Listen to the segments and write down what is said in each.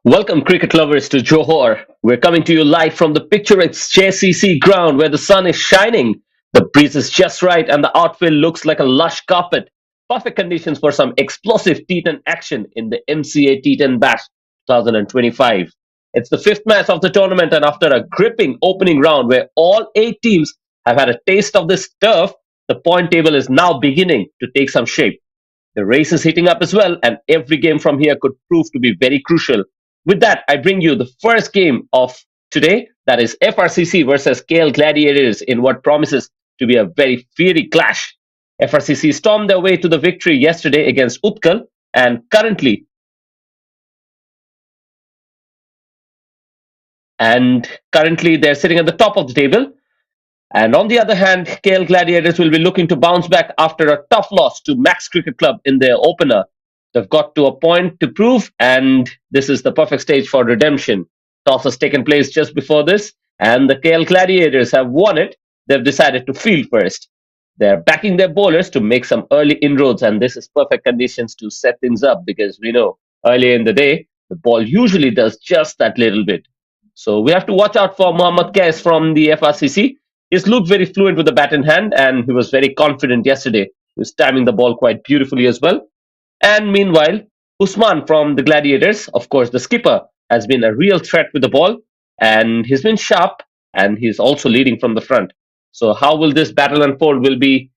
Welcome, cricket lovers, to Johor. We're coming to you live from the picturesque JCC ground where the sun is shining, the breeze is just right, and the outfield looks like a lush carpet. Perfect conditions for some explosive T10 action in the MCA T10 Bash 2025. It's the fifth match of the tournament, and after a gripping opening round where all eight teams have had a taste of this turf, the point table is now beginning to take some shape. The race is heating up as well, and every game from here could prove to be very crucial. With that, I bring you the first game of today, that is FRCC versus KL Gladiators in what promises to be a very fiery clash. FRCC stormed their way to the victory yesterday against Utkal, and currently they're sitting at the top of the table. And on the other hand, KL Gladiators will be looking to bounce back after a tough loss to Max Cricket Club in their opener. They've got to a point to prove, and this is the perfect stage for redemption. Toss has taken place just before this, and the KL Gladiators have won it. They've decided to field first. They're backing their bowlers to make some early inroads, and this is perfect conditions to set things up because we know earlier in the day, the ball usually does just that little bit. So we have to watch out for Mohammad Kais from the FRCC. He's looked very fluent with the bat in hand, and he was very confident yesterday. He was timing the ball quite beautifully as well. And meanwhile, Usman from the Gladiators, of course, the skipper, has been a real threat with the ball, and he's been sharp, and he's also leading from the front. So, how will this battle unfold? We'll be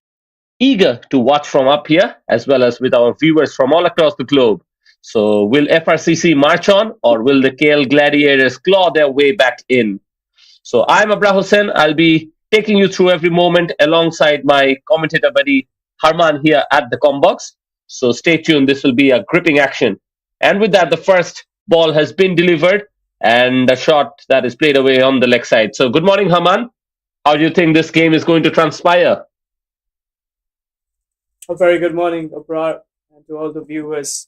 eager to watch from up here, as well as with our viewers from all across the globe. So, will FRCC march on, or will the KL Gladiators claw their way back in? So, I'm Abra Hussain. I'll be taking you through every moment alongside my commentator buddy Harman here at the Combox. So stay tuned. This will be a gripping action. And with that, the first ball has been delivered and a shot that is played away on the leg side. So good morning, Haman. How do you think this game is going to transpire? A very good morning, Abrar, and to all the viewers.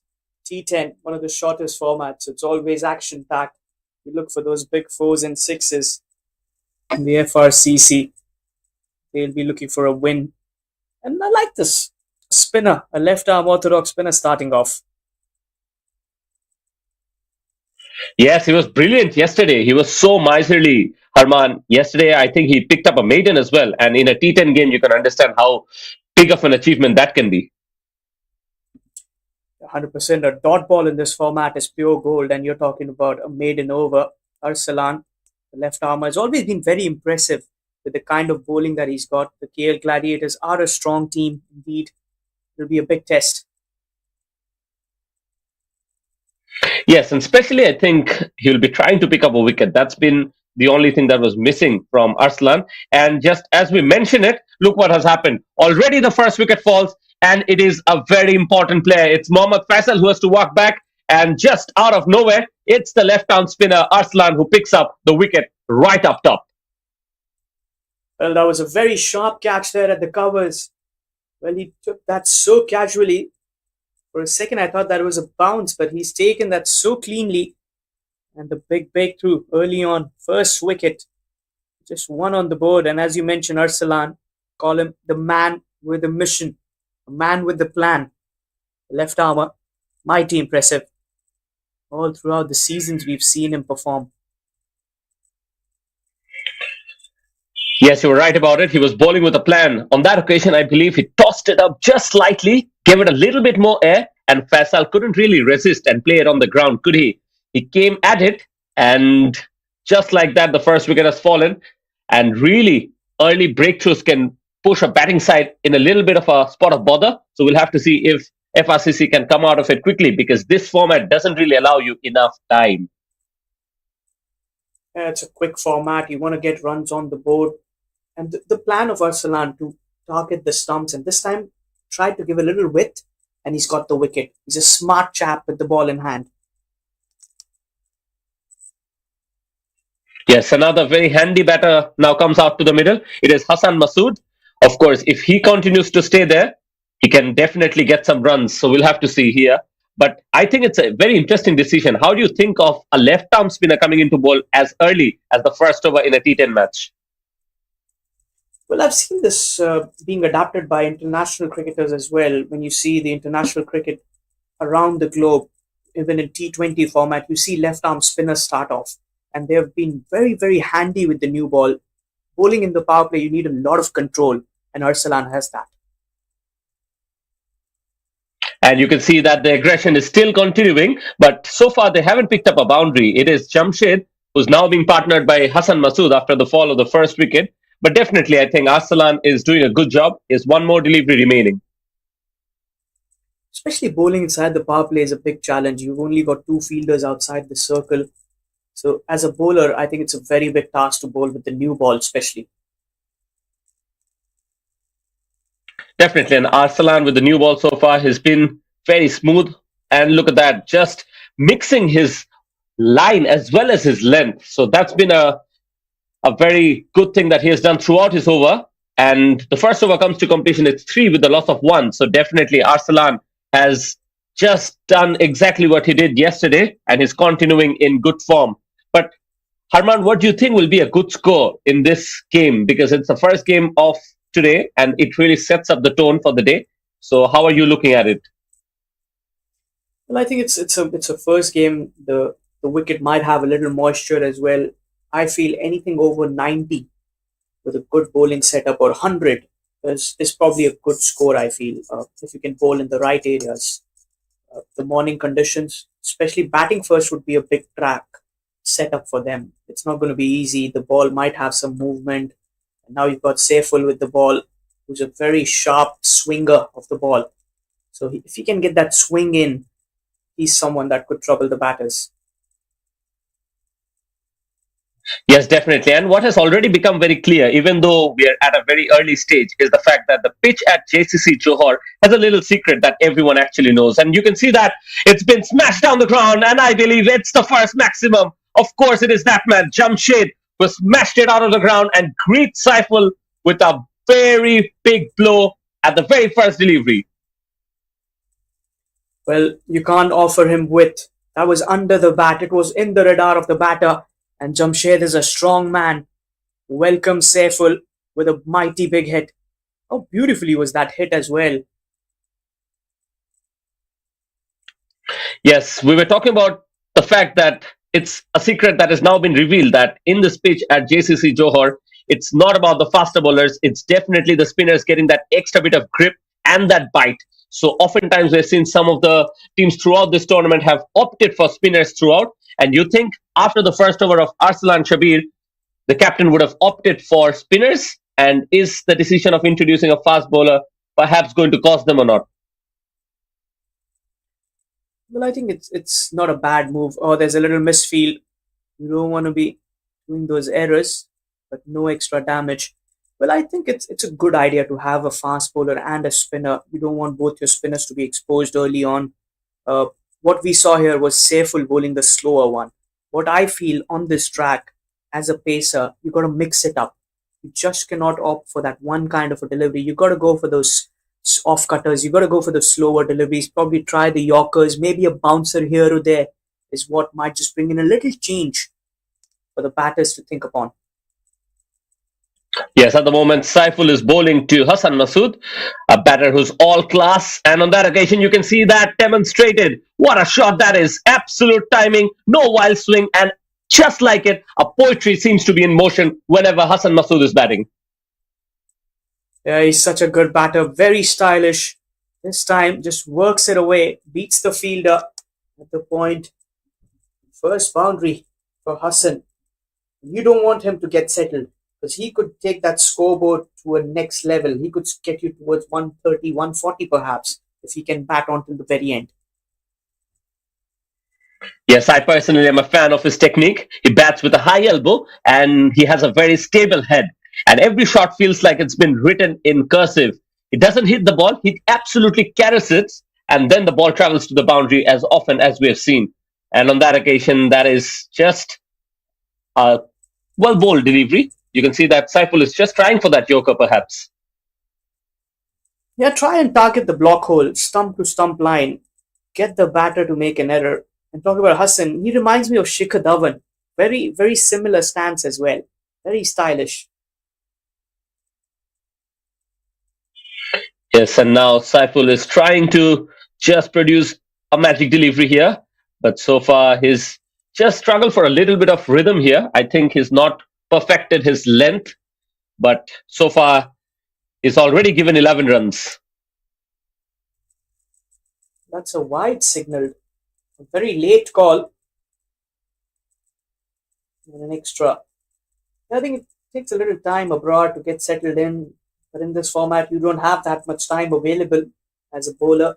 T10, one of the shortest formats. It's always action packed. You look for those big fours and sixes in the FRCC. They'll be looking for a win. And I like this spinner, a left arm orthodox spinner starting off. Yes, he was brilliant yesterday. He was so miserly, Harman. Yesterday, I think he picked up a maiden as well. And in a T10 game, you can understand how big of an achievement that can be. 100%. A dot ball in this format is pure gold, and you're talking about a maiden over. Arsalan, the left armer, has always been very impressive with the kind of bowling that he's got. The KL Gladiators are a strong team indeed. It'll be a big test. Yes, and especially I think he'll be trying to pick up a wicket. That's been the only thing that was missing from Arslan. And just as we mention it, look what has happened. Already the first wicket falls, and it is a very important player. It's Mohammad Faisal who has to walk back, and just out of nowhere, it's the left-arm spinner Arslan who picks up the wicket right up top. Well, that was a very sharp catch there at the covers. Well, he took that so casually. For a second, I thought that was a bounce, but he's taken that so cleanly. And the big breakthrough early on, first wicket, just one on the board. And as you mentioned, Arsalan, call him the man with a mission, a man with the plan. Left armour, mighty impressive. All throughout the seasons, we've seen him perform. Yes, you were right about it. He was bowling with a plan. On that occasion, I believe he tossed it up just slightly, gave it a little bit more air, and Faisal couldn't really resist and play it on the ground, could he? He came at it, and just like that, the first wicket has fallen. And really, early breakthroughs can push a batting side in a little bit of a spot of bother. So we'll have to see if FRCC can come out of it quickly because this format doesn't really allow you enough time. Yeah, it's a quick format. You want to get runs on the board. And the plan of Arsalan to target the stumps, and this time tried to give a little width, and he's got the wicket. He's a smart chap with the ball in hand. Yes, another very handy batter now comes out to the middle. It is Hassan Masood. Of course, if he continues to stay there, he can definitely get some runs. So we'll have to see here. But I think it's a very interesting decision. How do you think of a left arm spinner coming into bowl as early as the first over in a T10 match? Well, I've seen this being adapted by international cricketers as well. When you see the international cricket around the globe, even in T20 format, you see left arm spinners start off, and they have been very, very handy with the new ball. Bowling in the power play, you need a lot of control, and Arsalan has that. And you can see that the aggression is still continuing, but so far they haven't picked up a boundary. It is Jamshed who's now being partnered by Hassan Masood after the fall of the first wicket. But definitely, I think Arsalan is doing a good job. Is one more delivery remaining. Especially bowling inside the power play is a big challenge. You've only got two fielders outside the circle. So as a bowler, I think it's a very big task to bowl with the new ball, especially. Definitely, and Arsalan with the new ball so far has been very smooth. And look at that, just mixing his line as well as his length. So that's been a very good thing that he has done throughout his over. And the first over comes to completion, it's three with the loss of one. So definitely Arsalan has just done exactly what he did yesterday and is continuing in good form. But Harman, what do you think will be a good score in this game? Because it's the first game of today and it really sets up the tone for the day. So how are you looking at it? Well, I think it's a first game. The wicket might have a little moisture as well. I feel anything over 90 with a good bowling setup or 100 is probably a good score. I feel if you can bowl in the right areas. The morning conditions, especially batting first, would be a big track setup for them. It's not going to be easy. The ball might have some movement. And now you've got Saiful with the ball, who's a very sharp swinger of the ball. So if he can get that swing in, he's someone that could trouble the batters. Yes, definitely. And what has already become very clear, even though we are at a very early stage, is the fact that the pitch at JCC Johor has a little secret that everyone actually knows. And you can see that it's been smashed down the ground, and I believe it's the first maximum. Of course, it is that man, Jamshed, who smashed it out of the ground and greets Saiful with a very big blow at the very first delivery. Well, you can't offer him width. That was under the bat. It was in the radar of the batter. And Jamshed is a strong man. Welcomes Saiful with a mighty big hit. How beautifully was that hit as well? Yes, we were talking about the fact that it's a secret that has now been revealed that in this pitch at JCC Johor, it's not about the faster bowlers, it's definitely the spinners getting that extra bit of grip and that bite. So, oftentimes, we've seen some of the teams throughout this tournament have opted for spinners throughout. And you think after the first over of Arsalan Shabir, the captain would have opted for spinners? And is the decision of introducing a fast bowler perhaps going to cost them or not? Well, I think it's not a bad move. Oh, there's a little misfield. You don't want to be doing those errors, but no extra damage. Well, I think it's a good idea to have a fast bowler and a spinner. You don't want both your spinners to be exposed early on. Uh, what we saw here was Saiful bowling the slower one. What I feel on this track as a pacer, you got to mix it up. You just cannot opt for that one kind of a delivery. You got to go for those off cutters. You got to go for the slower deliveries. Probably try the Yorkers. Maybe a bouncer here or there is what might just bring in a little change for the batters to think upon. Yes, at the moment, Saiful is bowling to Hassan Masood, a batter who's all class. And on that occasion, you can see that demonstrated. What a shot that is. Absolute timing, no wild swing. And just like it, a poetry seems to be in motion whenever Hassan Masood is batting. Yeah, he's such a good batter. Very stylish. This time, just works it away. Beats the fielder at the point. First boundary for Hassan. You don't want him to get settled because he could take that scoreboard to a next level. He could get you towards 130, 140 perhaps if he can bat on till the very end. Yes, I personally am a fan of his technique. He bats with a high elbow and he has a very stable head. And every shot feels like it's been written in cursive. He doesn't hit the ball, he absolutely carries it, and then the ball travels to the boundary as often as we have seen. And on that occasion, that is just a well bowled delivery. You can see that Saiful is just trying for that Joker, perhaps. Yeah, try and target the block hole, stump to stump line, get the batter to make an error. And talk about Hassan, he reminds me of Shikhar Dhawan. Very, very similar stance as well. Very stylish. Yes, and now Saiful is trying to just produce a magic delivery here. but so far he's just struggled for a little bit of rhythm here. I think he's not perfected his length, but so far he's already given 11 runs. That's a wide signal. A very late call and an extra. I think it takes a little time abroad to get settled in, but in this format, you don't have that much time available as a bowler.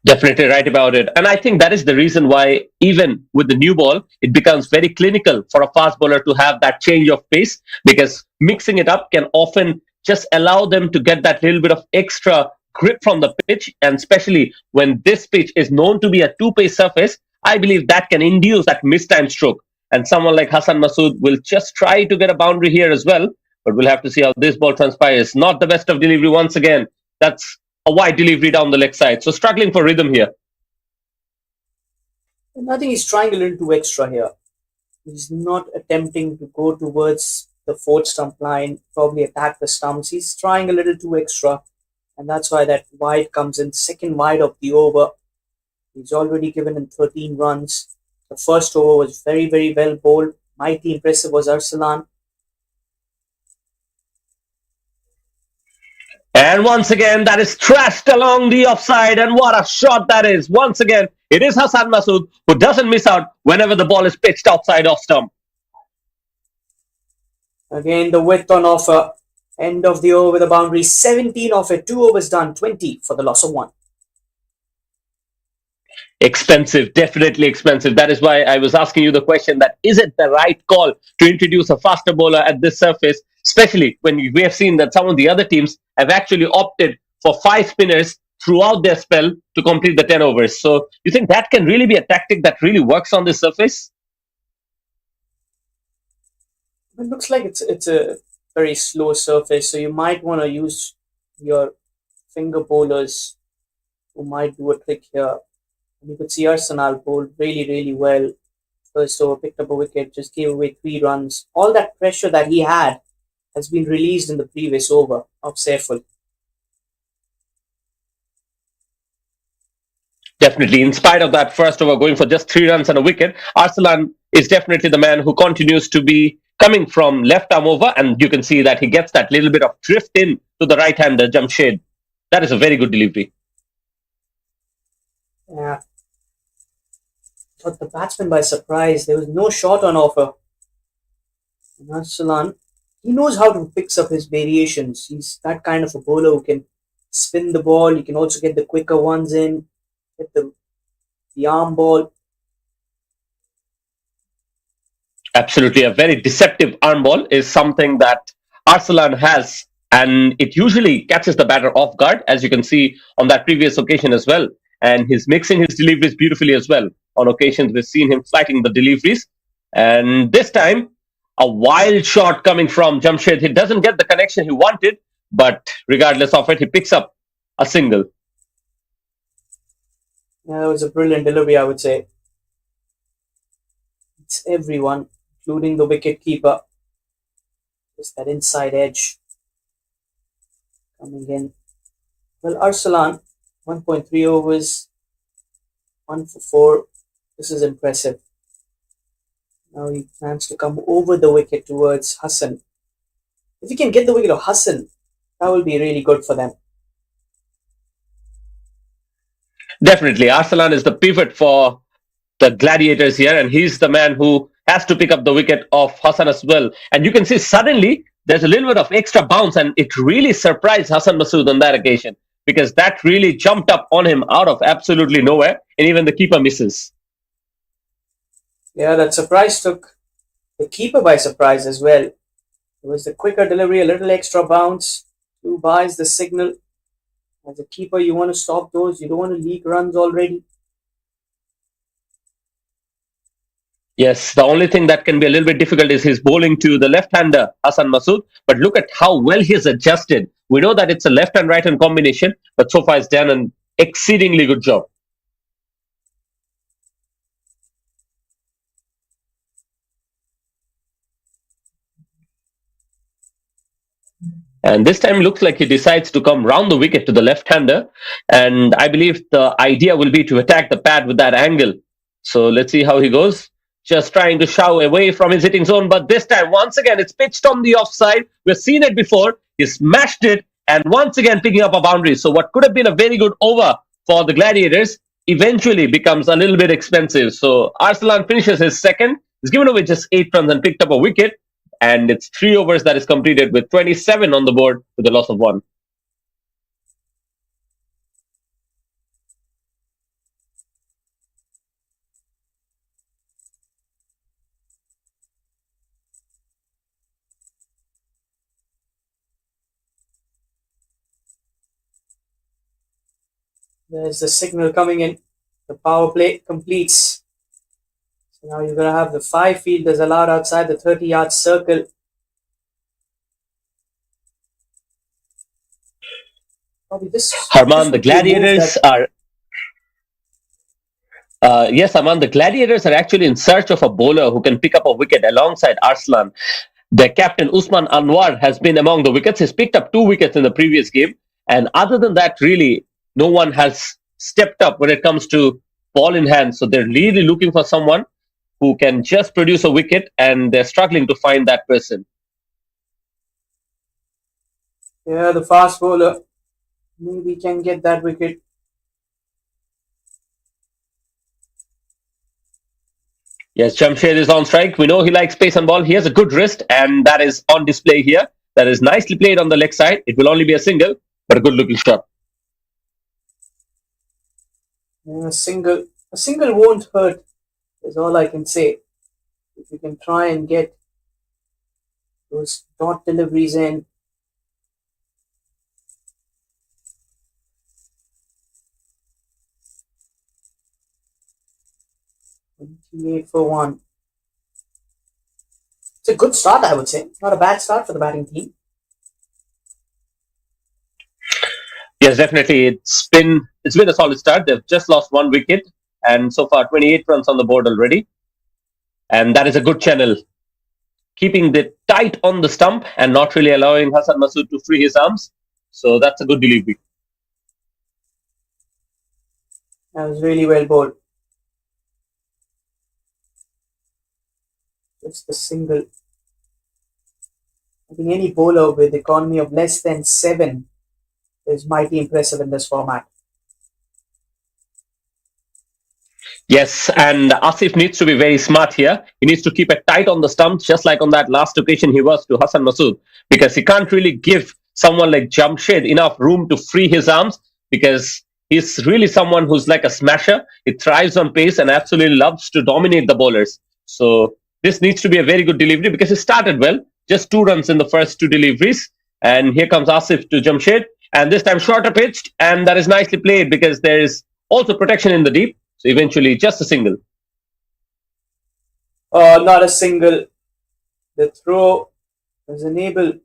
Definitely right about it. And I think that is the reason why, even with the new ball, it becomes very clinical for a fast bowler to have that change of pace, because mixing it up can often just allow them to get that little bit of extra grip from the pitch. And especially when this pitch is known to be a two pace surface, I believe that can induce that mistime stroke. And someone like Hassan Masood will just try to get a boundary here as well. But we'll have to see how this ball transpires. Not the best of delivery once again. That's a wide delivery down the leg side. So struggling for rhythm here. And I think he's trying a little too extra here. He's not attempting to go towards the fourth stump line, probably attack the stumps. He's trying a little too extra, and that's why that wide comes in, second wide of the over. He's already given in 13 runs. The first over was very, very well bowled. Mighty impressive was Arsalan. And once again, that is trashed along the offside. And what a shot that is. Once again, it is Hassan Masood who doesn't miss out whenever the ball is pitched outside off stump. Again, the width on offer. End of the over with a boundary. 17 off it. 2 overs done. 20 for the loss of 1. Expensive, definitely expensive. That is why I was asking you the question, that is it the right call to introduce a faster bowler at this surface, especially when we have seen that some of the other teams have actually opted for five spinners throughout their spell to complete the 10 overs. So you think that can really be a tactic that really works on this surface? It looks like it's a very slow surface, so you might want to use your finger bowlers who might do a trick here. And you could see Arsenal bowled really, really well. First over, picked up a wicket, just gave away 3 runs. All that pressure that he had has been released in the previous over of Saiful. Definitely. In spite of that first over going for just 3 runs and a wicket, Arsalan is definitely the man who continues to be coming from left arm over, and you can see that he gets that little bit of drift in to the right hander, Jamshed. That is a very good delivery. Yeah, caught the batsman by surprise. There was no shot on offer. And Arsalan, he knows how to fix up his variations. He's that kind of a bowler who can spin the ball. He can also get the quicker ones in, get the arm ball. Absolutely. A very deceptive arm ball is something that Arsalan has, and it usually catches the batter off guard, as you can see on that previous occasion as well. And he's mixing his deliveries beautifully as well. On occasions, we've seen him flighting the deliveries. And this time, a wild shot coming from Jamshed. He doesn't get the connection he wanted, but regardless of it, he picks up a single. Yeah, that was a brilliant delivery, I would say. It's everyone, including the wicket keeper. Just that inside edge coming in. Well, Arsalan, 1.3 overs, 1 for 4. This is impressive. Now he plans to come over the wicket towards Hassan. If he can get the wicket of Hassan, that will be really good for them. Definitely. Arsalan is the pivot for the Gladiators here, and he's the man who has to pick up the wicket of Hassan as well. And you can see suddenly there's a little bit of extra bounce, and it really surprised Hassan Masood on that occasion, because that really jumped up on him out of absolutely nowhere, and even the keeper misses. Yeah, that surprise took the keeper by surprise as well. It was the quicker delivery, a little extra bounce. 2 buys the signal. As a keeper, you want to stop those. You don't want to leak runs already. Yes, the only thing that can be a little bit difficult is his bowling to the left-hander, Hassan Masood. But look at how well he's adjusted. We know that it's a left and right hand combination, but so far he's done an exceedingly good job. And this time looks like he decides to come round the wicket to the left-hander. And I believe the idea will be to attack the pad with that angle. So let's see how he goes. Just trying to shove away from his hitting zone. But this time, once again, it's pitched on the offside. We've seen it before. He smashed it. And once again, picking up a boundary. So what could have been a very good over for the Gladiators eventually becomes a little bit expensive. So Arsalan finishes his second. He's given away just 8 runs and picked up a wicket, and it's 3 overs that is completed with 27 on the board with a loss of 1. There's the signal coming in. The power play completes. So now you're going to have the 5 fielders allowed outside the 30-yard circle. Probably this Harman, the would be a move Gladiators that are yes, Aman, the Gladiators are actually in search of a bowler who can pick up a wicket alongside Arslan. Their captain Usman Anwar has been among the wickets. He's picked up 2 wickets in the previous game, and other than that, really, no one has stepped up when it comes to ball in hand. So they're really looking for someone who can just produce a wicket, and they're struggling to find that person. yeah, the fast bowler maybe can get that wicket. Yes, Jamshed is on strike. We know he likes pace and ball. He has a good wrist, and that is on display here. That is nicely played on the leg side. It will only be a single, but a good looking shot. Yeah, a single won't hurt. Is all I can say. If you can try and get those dot deliveries in. Twenty-eight for 1. It's a good start, I would say. Not a bad start for the batting team. Yes, definitely. It's been a solid start. They've just lost 1 wicket, and so far 28 runs on the board already. And that is a good channel, keeping it tight on the stump and not really allowing Hassan Masood to free his arms. So that's a good delivery. That was really well bowled. Just a single. I think any bowler with economy of less than 7 is mighty impressive in this format. Yes, and Asif needs to be very smart here. He needs to keep it tight on the stumps, just like on that last occasion he was to Hassan Masood, because he can't really give someone like Jamshed enough room to free his arms, because he's really someone who's like a smasher. He thrives on pace and absolutely loves to dominate the bowlers. So this needs to be a very good delivery because he started well, just 2 runs in the first 2 deliveries. And here comes Asif to Jamshed, and this time shorter pitched, and that is nicely played because there is also protection in the deep. So eventually, just a single. Not a single. The throw was unable to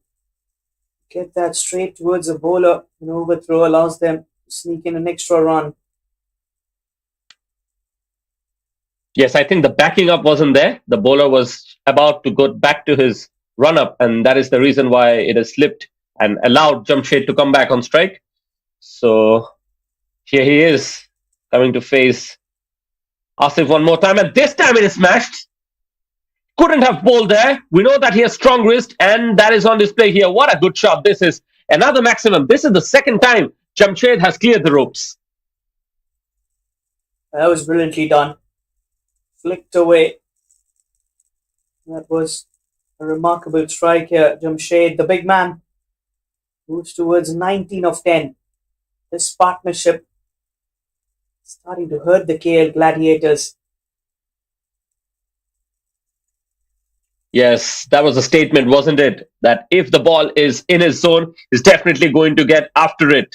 get that straight towards the bowler. An overthrow allows them to sneak in an extra run. Yes, I think the backing up wasn't there. The bowler was about to go back to his run up, and that is the reason why it has slipped and allowed Jamshed to come back on strike. So here he is coming to face Asif one more time, and this time it is smashed. Couldn't have bowled there. We know that he has strong wrist, and that is on display here. What a good shot. This is another maximum. This is the second time Jamshed has cleared the ropes. That was brilliantly done. Flicked away. That was a remarkable strike here. Jamshed, the big man, moves towards 19 of 10. This partnership starting to hurt the KL Gladiators. Yes, that was a statement, wasn't it? That if the ball is in his zone, he's definitely going to get after it.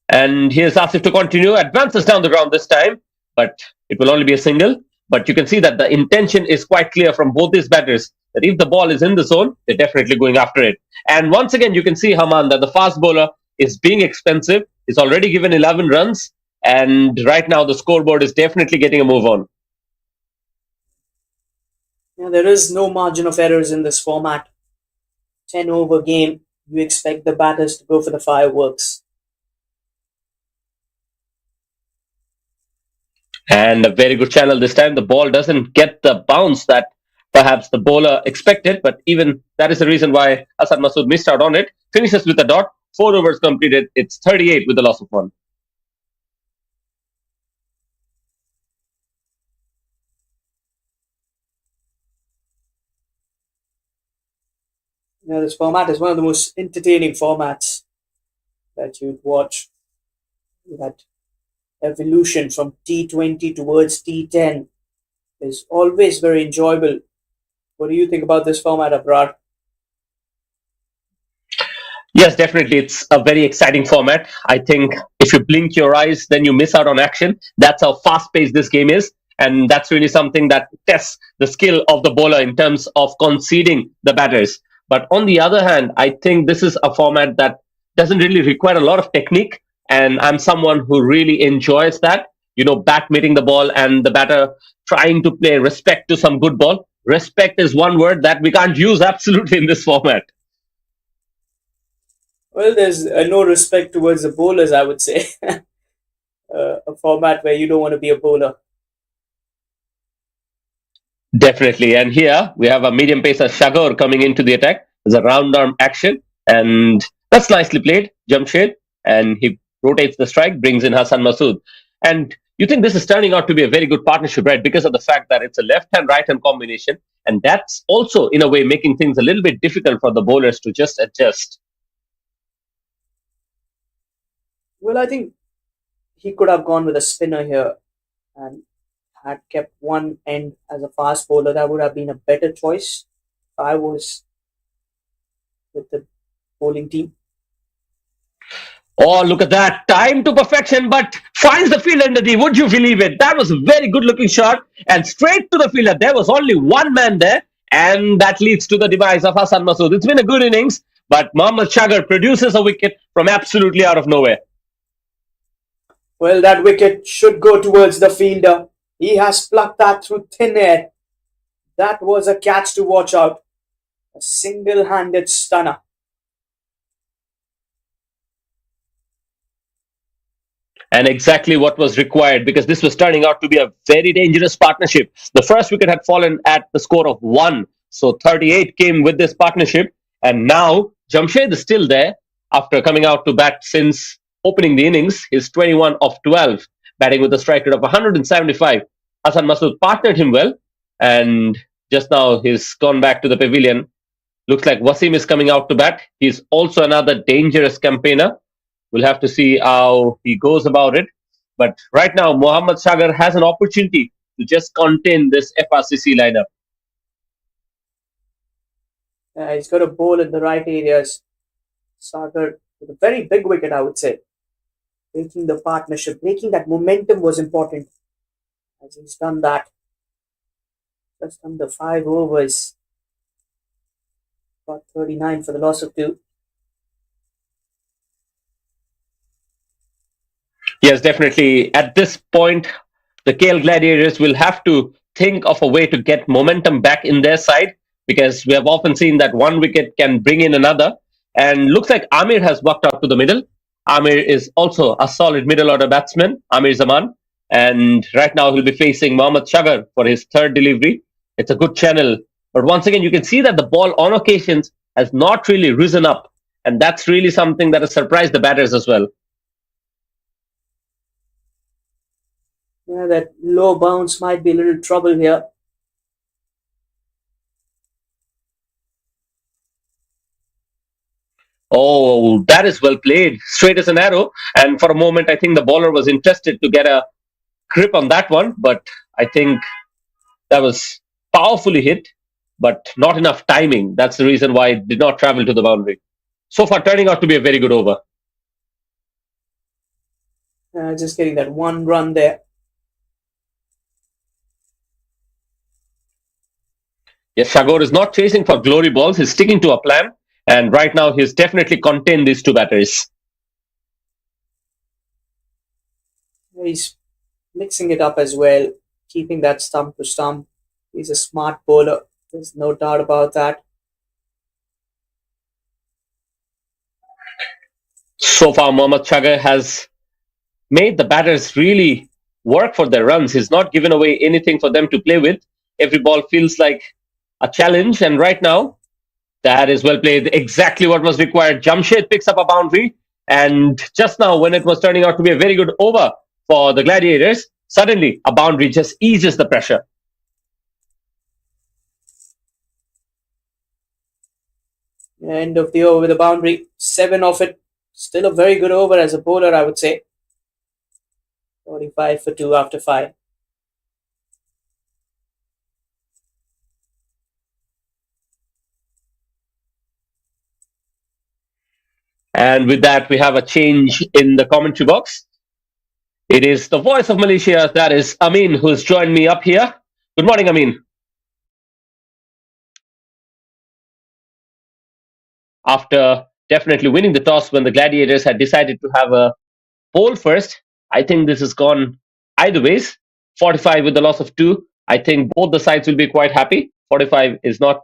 And here's Asif to continue. Advances down the ground this time, but it will only be a single. But you can see that the intention is quite clear from both these batters that if the ball is in the zone, they're definitely going after it. And once again, you can see, Haman, that the fast bowler is being expensive. He's already given 11 runs. And right now, the scoreboard is definitely getting a move on. Yeah, there is no margin of errors in this format. 10 over game. You expect the batters to go for the fireworks. And a very good channel this time. The ball doesn't get the bounce that perhaps the bowler expected, but even that is the reason why Hasan Masood missed out on it. Finishes with a dot. 4 overs completed. It's 38 with the loss of one. This format is one of the most entertaining formats that you'd watch. That evolution from T20 towards T10 is always very enjoyable. What do you think about this format, Abrar? Yes, definitely. It's a very exciting format. I think if you blink your eyes, then you miss out on action. That's how fast paced this game is. And that's really something that tests the skill of the bowler in terms of conceding the batters. But on the other hand, I think this is a format that doesn't really require a lot of technique. And I'm someone who really enjoys that. Bat meeting the ball and the batter trying to play respect to some good ball. Respect is one word that we can't use absolutely in this format. Well, there's no respect towards the bowlers, I would say. A format where you don't want to be a bowler. Definitely. And here we have a medium pacer Shagor coming into the attack. There's a round arm action, and that's nicely played, Jamshed. And he rotates the strike, brings in Hassan Masood. And you think this is turning out to be a very good partnership, right? Because of the fact that it's a left hand, right hand combination. And that's also, in a way, making things a little bit difficult for the bowlers to just adjust. Well, I think he could have gone with a spinner here and had kept one end as a fast bowler. That would have been a better choice if I was with the bowling team. Oh, look at that. Time to perfection, but finds the fielder in the D. Would you believe it? That was a very good looking shot and straight to the fielder. There was only one man there, and that leads to the demise of Hassan Masood. It's been a good innings, but Mohammad Shagar produces a wicket from absolutely out of nowhere. Well, that wicket should go towards the fielder. He has plucked that through thin air. That was a catch to watch out. A single handed stunner. And exactly what was required because this was turning out to be a very dangerous partnership. The first wicket had fallen at the score of 1, so 38 came with this partnership, and now Jamshed is still there after coming out to bat since opening the innings. He's 21 of 12, batting with a strike rate of 175. Hassan Masood partnered him well, and just now he's gone back to the pavilion. Looks like Wasim is coming out to bat. He's also another dangerous campaigner. We'll have to see how he goes about it. But right now, Mohammad Sagar has an opportunity to just contain this FRCC lineup. He's got a bowl in the right areas. Sagar with a very big wicket, I would say. Breaking the partnership, breaking that momentum was important. As he's done that, just under 5 overs, got 39 for the loss of two. Yes, definitely. At this point, the KL Gladiators will have to think of a way to get momentum back in their side because we have often seen that one wicket can bring in another. And looks like Amir has walked out to the middle. Amir is also a solid middle order batsman, Amir Zaman. And right now he'll be facing Mohammad Shagar for his third delivery. It's a good channel. But once again, you can see that the ball on occasions has not really risen up. And that's really something that has surprised the batters as well. Yeah, that low bounce might be a little trouble here. Oh, that is well played. Straight as an arrow. And for a moment, I think the bowler was interested to get a grip on that one. But I think that was powerfully hit, but not enough timing. That's the reason why it did not travel to the boundary. So far, turning out to be a very good over. Just getting that one run there. Yes, Shagor is not chasing for glory balls. He's sticking to a plan. And right now, he's definitely contained these two batters. He's mixing it up as well, keeping that stump to stump. He's a smart bowler. There's no doubt about that. So far, Mohammad Chagar has made the batters really work for their runs. He's not given away anything for them to play with. Every ball feels like a challenge, and right now, that is well played. Exactly what was required. Jamshed picks up a boundary, and just now, when it was turning out to be a very good over for the Gladiators, suddenly a boundary just eases the pressure. End of the over with a boundary. Seven of it. Still a very good over as a bowler, I would say. 45 for two after five. And with that, we have a change in the commentary box. It is the voice of Malaysia, that is Amin, who's joined me up here. Good morning, Amin. After definitely winning the toss when the Gladiators had decided to have a bowl first, I think this has gone either ways. 45 with the loss of two. I think both the sides will be quite happy. 45 is not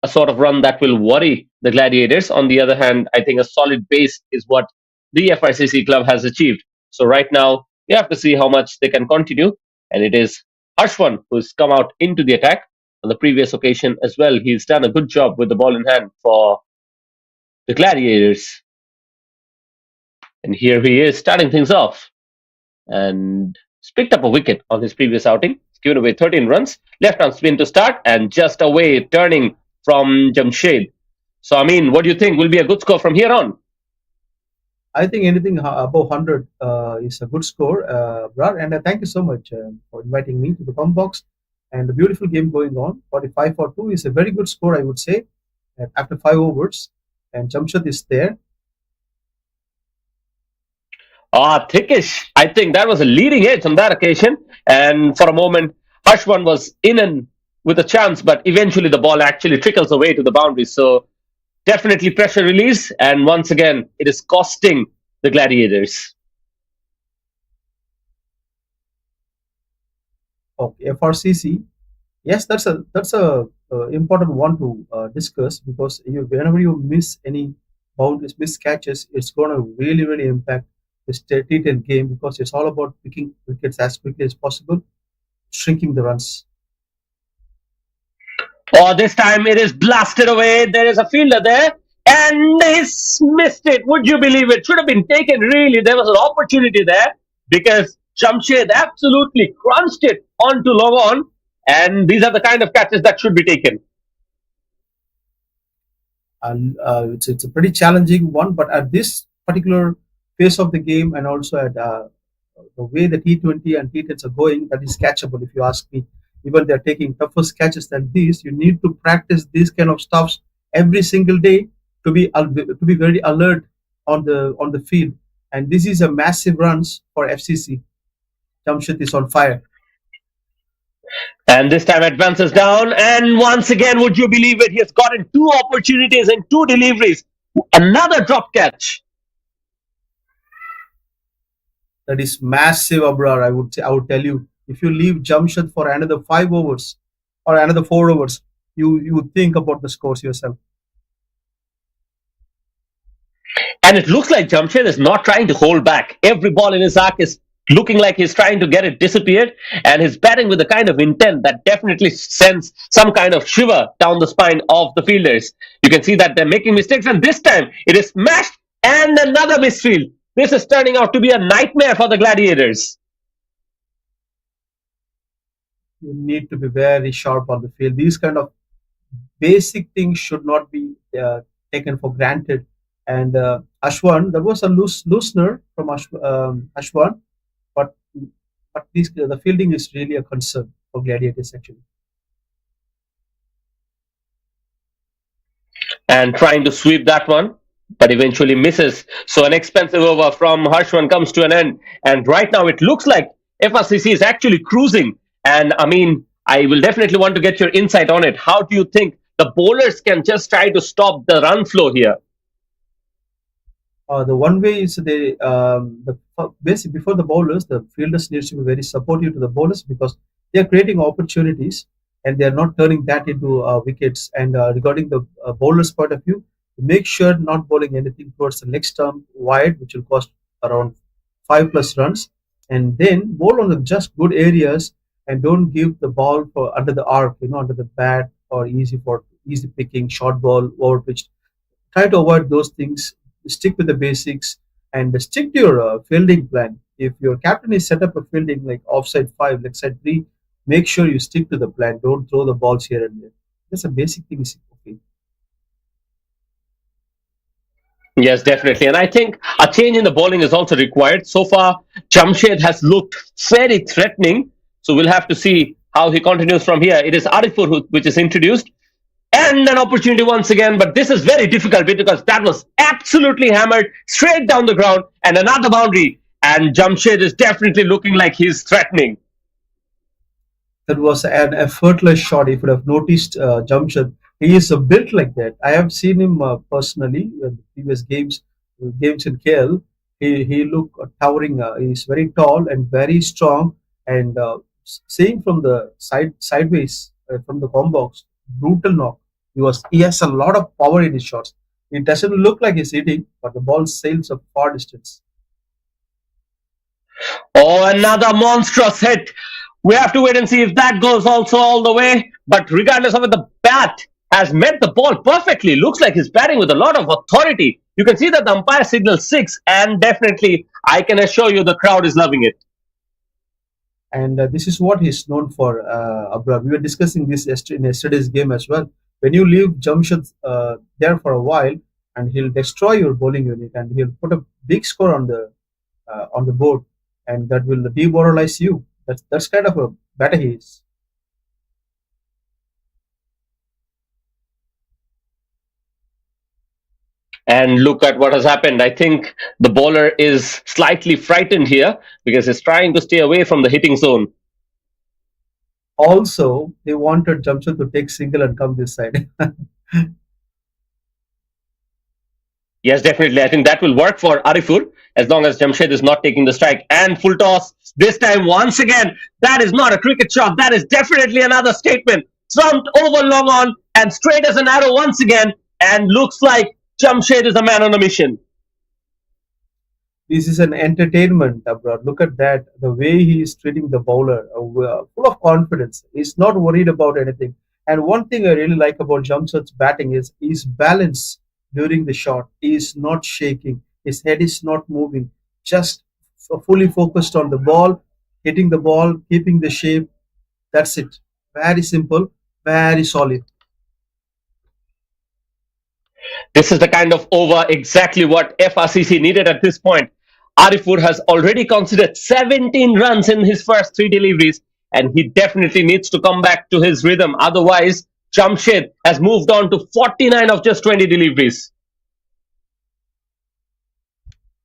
a sort of run that will worry the Gladiators. On the other hand, I think a solid base is what the FRCC club has achieved. So right now, we have to see how much they can continue. And it is Harshwan who's come out into the attack. On the previous occasion as well, he's done a good job with the ball in hand for the Gladiators. And here he is starting things off. And he's picked up a wicket on his previous outing. He's given away 13 runs. Left arm spin to start and just away turning from Jamshed. So, I mean, what do you think will be a good score from here on? I think anything above 100 is a good score, Brad. And thank you so much for inviting me to the pump box. And the beautiful game going on. 45 for 2 is a very good score, I would say, after 5 overs. And Jamshad is there. Thickish. I think that was a leading edge on that occasion. And for a moment, Harshwan was in and with a chance, but eventually the ball actually trickles away to the boundary. So definitely pressure release. And once again, it is costing the Gladiators. Okay, FRCC. Yes, that's a important one to discuss because whenever you miss any boundaries, miss catches, it's going to really impact the T10 game because it's all about picking wickets as quickly as possible, shrinking the runs. This time it is blasted away. There is a fielder there. And he's missed it. Would you believe it? Should have been taken, really. There was an opportunity there because Jamshed absolutely crunched it onto long on. And these are the kind of catches that should be taken. And it's a pretty challenging one. But at this particular phase of the game, and also at the way the T20 and T10s are going, that is catchable. If you ask me, even they're taking tougher catches than these. You need to practice these kind of stuffs every single day to be very alert on the field. And this is a massive runs for FCC. Jamshid is on fire. And this time advances down. And once again, would you believe it? He has gotten two opportunities and two deliveries. Another drop catch. That is massive, Abrar. I would tell you, if you leave Jamshid for another 5 overs or another 4 overs, you would think about the scores yourself. And it looks like Jamshed is not trying to hold back. Every ball in his arc is looking like he's trying to get it disappeared. And he's batting with the kind of intent that definitely sends some kind of shiver down the spine of the fielders. You can see that they're making mistakes. And this time it is smashed and another misfield. This is turning out to be a nightmare for the Gladiators. You need to be very sharp on the field. These kind of basic things should not be taken for granted. And Ashwan, there was a loosener from Ashwan, but the fielding is really a concern for Gladiators actually. And trying to sweep that one, but eventually misses. So an expensive over from Harshwan comes to an end. And right now it looks like FRCC is actually cruising. And I mean, I will definitely want to get your insight on it. How do you think the bowlers can just try to stop the run flow here? The one way is basically before the bowlers, the fielders needs to be very supportive to the bowlers because they are creating opportunities and they are not turning that into wickets. And regarding the bowlers' point of view, Make sure not bowling anything towards the leg stump wide, which will cost around 5 plus runs, and then bowl on the just good areas and don't give the ball for under the arc, under the bat or easy picking, short ball, over pitch. Try to avoid those things. Stick with the basics and stick to your fielding plan. If your captain is set up a fielding like offside five, leg side three, make sure you stick to the plan. Don't throw the balls here and there. That's a basic thing. Is okay. Yes, definitely. And I think a change in the bowling is also required. So far, Jamshed has looked very threatening. So we'll have to see how he continues from here. It is Arifur which is introduced. And an opportunity once again, but this is very difficult because that was absolutely hammered straight down the ground and another boundary. And Jamshed is definitely looking like he's threatening. That was an effortless shot. If you have noticed, Jamshad, he is built like that. I have seen him personally in previous games in KL. He look towering. He's very tall and very strong. And seeing from the sideways from the comb box, brutal knock. He has a lot of power in his shots. It doesn't look like he's hitting, but the ball sails a far distance. Oh, another monstrous hit. We have to wait and see if that goes also all the way. But regardless of it, the bat has met the ball perfectly. Looks like he's batting with a lot of authority. You can see that the umpire signals six, and definitely, I can assure you the crowd is loving it. And this is what he's known for. Abrar. We were discussing this in yesterday's game as well. When you leave Jamshid there for a while, and he'll destroy your bowling unit, and he'll put a big score on the board, and that will demoralize you. That's kind of a batter he is. And look at what has happened. I think the bowler is slightly frightened here because he's trying to stay away from the hitting zone. Also, they wanted Jamshid to take single and come this side. Yes, definitely. I think that will work for Arifur as long as Jamshed is not taking the strike. And full toss this time once again. That is not a cricket shot. That is definitely another statement. Trumped over long on and straight as an arrow once again. And looks like Jamshed is a man on a mission. This is an entertainment, Abrar. Look at that. The way he is treating the bowler, full of confidence. He's not worried about anything. And one thing I really like about Jamshed's batting is his balance during the shot. He is not shaking. His head is not moving. Just fully focused on the ball, hitting the ball, keeping the shape. That's it. Very simple, very solid. This is the kind of over exactly what FRCC needed at this point. Arifur has already considered 17 runs in his first three deliveries, and he definitely needs to come back to his rhythm. Otherwise, Jamshed has moved on to 49 of just 20 deliveries.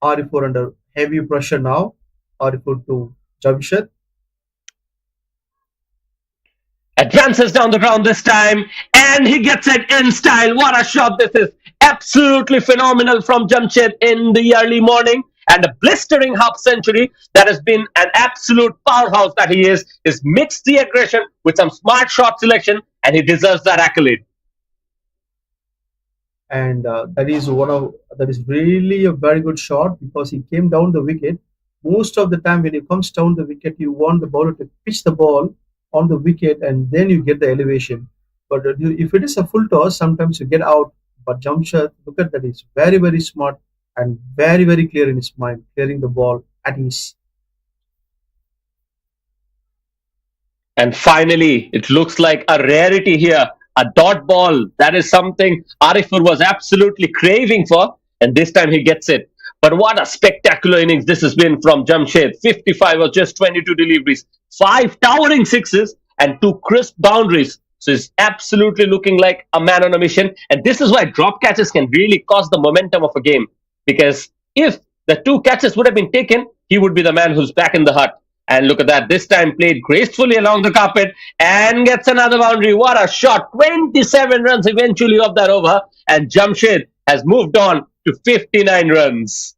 Arifur under heavy pressure now. Arifur to Jamshed. Advances down the ground this time, and he gets it in style. What a shot this is! Absolutely phenomenal from Jamshed in the early morning. And a blistering half century that has been an absolute powerhouse that he is mixed the aggression with some smart shot selection, and he deserves that accolade. And that is really a very good shot because he came down the wicket. Most of the time, when he comes down the wicket, you want the bowler to pitch the ball on the wicket, and then you get the elevation. But if it is a full toss, sometimes you get out. But Jamshad, look at that, he's very smart and very clear in his mind, clearing the ball at ease. And finally, it looks like a rarity here. A dot ball. That is something Arifur was absolutely craving for. And this time he gets it. But what a spectacular innings this has been from Jamshed. 55 or just 22 deliveries, 5 towering 6s, and 2 crisp boundaries. So he's absolutely looking like a man on a mission. And this is why drop catches can really cause the momentum of a game. Because if the 2 catches would have been taken, he would be the man who's back in the hut. And look at that. This time played gracefully along the carpet and gets another boundary. What a shot. 27 runs eventually off that over. And Jamshed has moved on to 59 runs.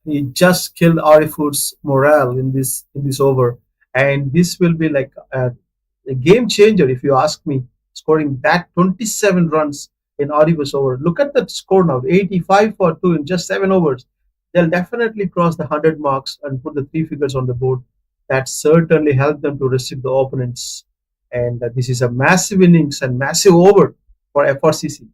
He just killed Arifur's morale in this over, and this will be like a game changer if you ask me. Scoring that 27 runs in Ariba's over. Look at that score now, 85 for 2 in just 7 overs. They'll definitely cross the 100 marks and put the three figures on the board. That certainly helped them to restrict the opponents. And this is a massive innings and massive over for FRCC.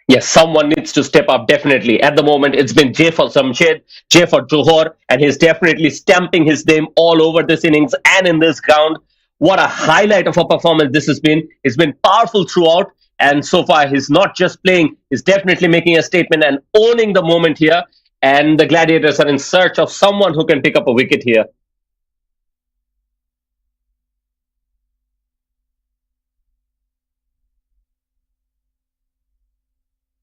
Yes, someone needs to step up definitely. At the moment, it's been Jay for Jamshed, Jay for Johor, and he's definitely stamping his name all over this innings and in this ground. What a highlight of a performance this has been. It's been powerful throughout, and so far he's not just playing, he's definitely making a statement and owning the moment here. And the Gladiators are in search of someone who can pick up a wicket here.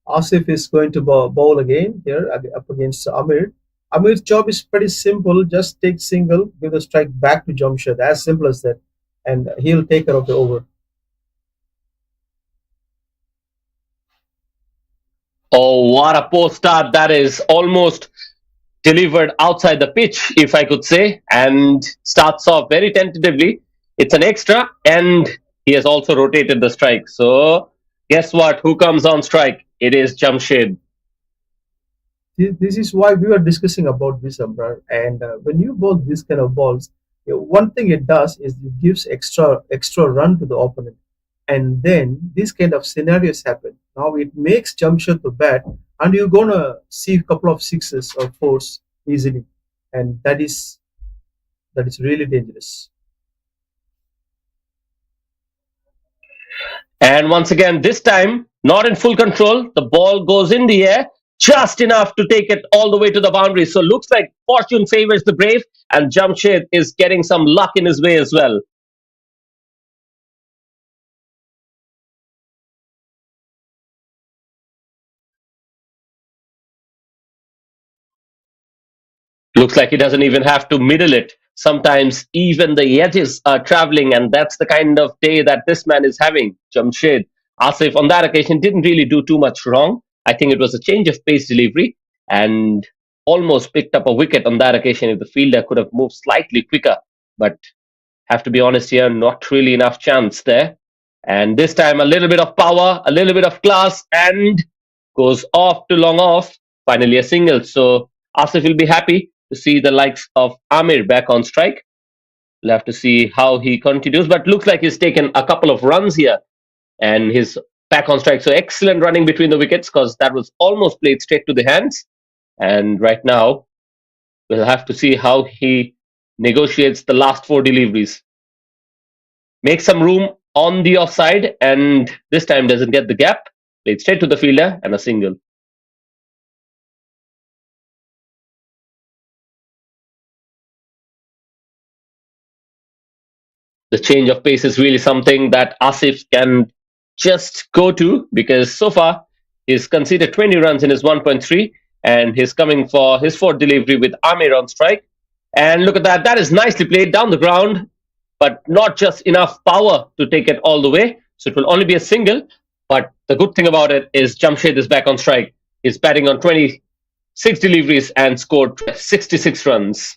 Asif is going to bowl again here up against Amir. Amir's job is pretty simple. Just take single, give the strike back to Jamshed. As simple as that. And he'll take care of the over. Oh, what a post start that is. Almost delivered outside the pitch, if I could say, and starts off very tentatively. It's an extra, and he has also rotated the strike. So, guess what? Who comes on strike? It is Jamshed. This is why we were discussing about this, Amrar. And when you bowl this kind of balls, one thing it does is it gives extra run to the opponent. And then these kind of scenarios happen. Now it makes Jamshed to bat, and you're gonna see a couple of sixes or fours easily, and that is really dangerous. And once again, this time, not in full control. The ball goes in the air just enough to take it all the way to the boundary. So, looks like fortune favors the brave, and Jamshed is getting some luck in his way as well. Looks like he doesn't even have to middle it. Sometimes even the edges are traveling, and that's the kind of day that this man is having. Jamshed. Asif on that occasion didn't really do too much wrong. I think it was a change of pace delivery and almost picked up a wicket on that occasion if the fielder could have moved slightly quicker. But have to be honest here, not really enough chance there. And this time a little bit of power, a little bit of class, and goes off to long off. Finally a single. So Asif will be happy to see the likes of Amir back on strike. We'll have to see how he continues, but looks like he's taken a couple of runs here and he's back on strike. So excellent running between the wickets because that was almost played straight to the hands. And right now, we'll have to see how he negotiates the last four deliveries. Makes some room on the offside, and this time doesn't get the gap. Played straight to the fielder and a single. The change of pace is really something that Asif can just go to because so far he's conceded 20 runs in his 1.3 and he's coming for his fourth delivery with Amir on strike. And look at that, that is nicely played down the ground, but not just enough power to take it all the way. So it will only be a single. But the good thing about it is Jamshed is back on strike. He's batting on 26 deliveries and scored 66 runs.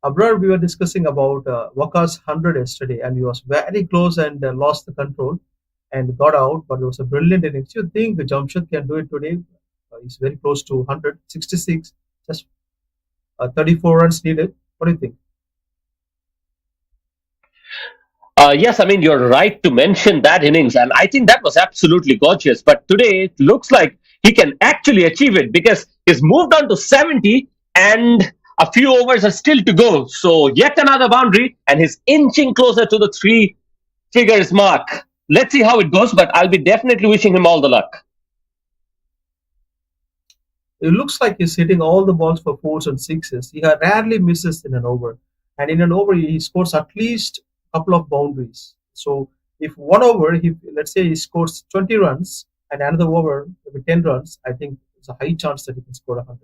Abrar, we were discussing about Waka's 100 yesterday, and he was very close and lost the control and got out, but it was a brilliant innings. You think Jamshed can do it today? He's very close to 100, 66, just 34 runs needed. What do you think? Yes, I mean, you're right to mention that innings, and I think that was absolutely gorgeous. But today, it looks like he can actually achieve it because he's moved on to 70 and a few overs are still to go. So, yet another boundary, and he's inching closer to the three figures mark. Let's see how it goes, but I'll be definitely wishing him all the luck. It looks like he's hitting all the balls for fours and sixes. He rarely misses in an over, and in an over he scores at least a couple of boundaries. So if one over, he let's say he scores 20 runs, and another over maybe 10 runs, I think it's a high chance that he can score 100.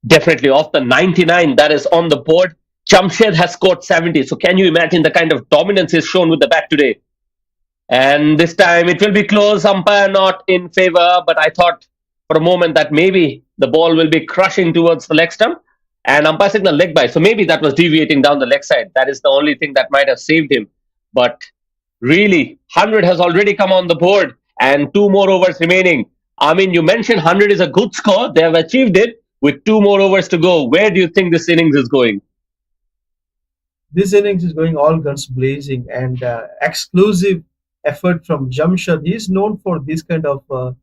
Definitely off the 99 that is on the board. Jamshed has scored 70. So, can you imagine the kind of dominance he's shown with the bat today? And this time it will be close, umpire not in favor. But I thought for a moment that maybe the ball will be crushing towards the leg stump. and umpire signal leg by. So maybe that was deviating down the leg side. That is the only thing that might have saved him. But really, 100 has already come on the board, and two more overs remaining. I mean, you mentioned 100 is a good score. They have achieved it with two more overs to go. Where do you think this innings is going? This innings is going all guns blazing and exclusive effort from Jamshad. He is known for this kind of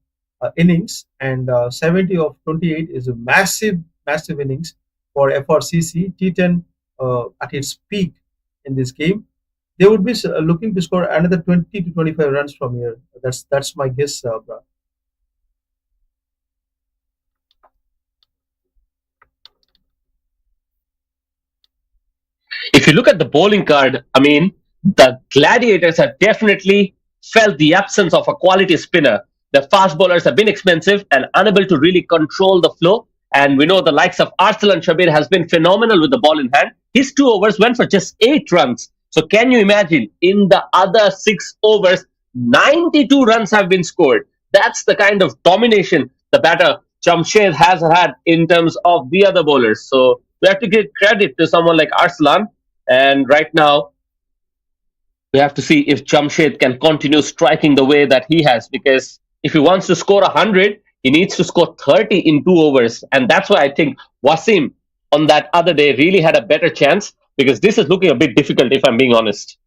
innings, and 70 of 28 is a massive, massive innings for FRCC. T10 at its peak in this game. They would be looking to score another 20 to 25 runs from here. That's my guess, Brad. If you look at the bowling card, I mean, the Gladiators have definitely felt the absence of a quality spinner. The fast bowlers have been expensive and unable to really control the flow. And we know the likes of Arsalan Shabir has been phenomenal with the ball in hand. His two overs went for just 8 runs. So can you imagine in the other 6 overs, 92 runs have been scored? That's the kind of domination the batter Jamshed has had in terms of the other bowlers. So we have to give credit to someone like Arslan, and right now, we have to see if Jamshed can continue striking the way that he has. Because if he wants to score 100, he needs to score 30 in 2 overs. And that's why I think Wasim on that other day really had a better chance. Because this is looking a bit difficult, if I'm being honest.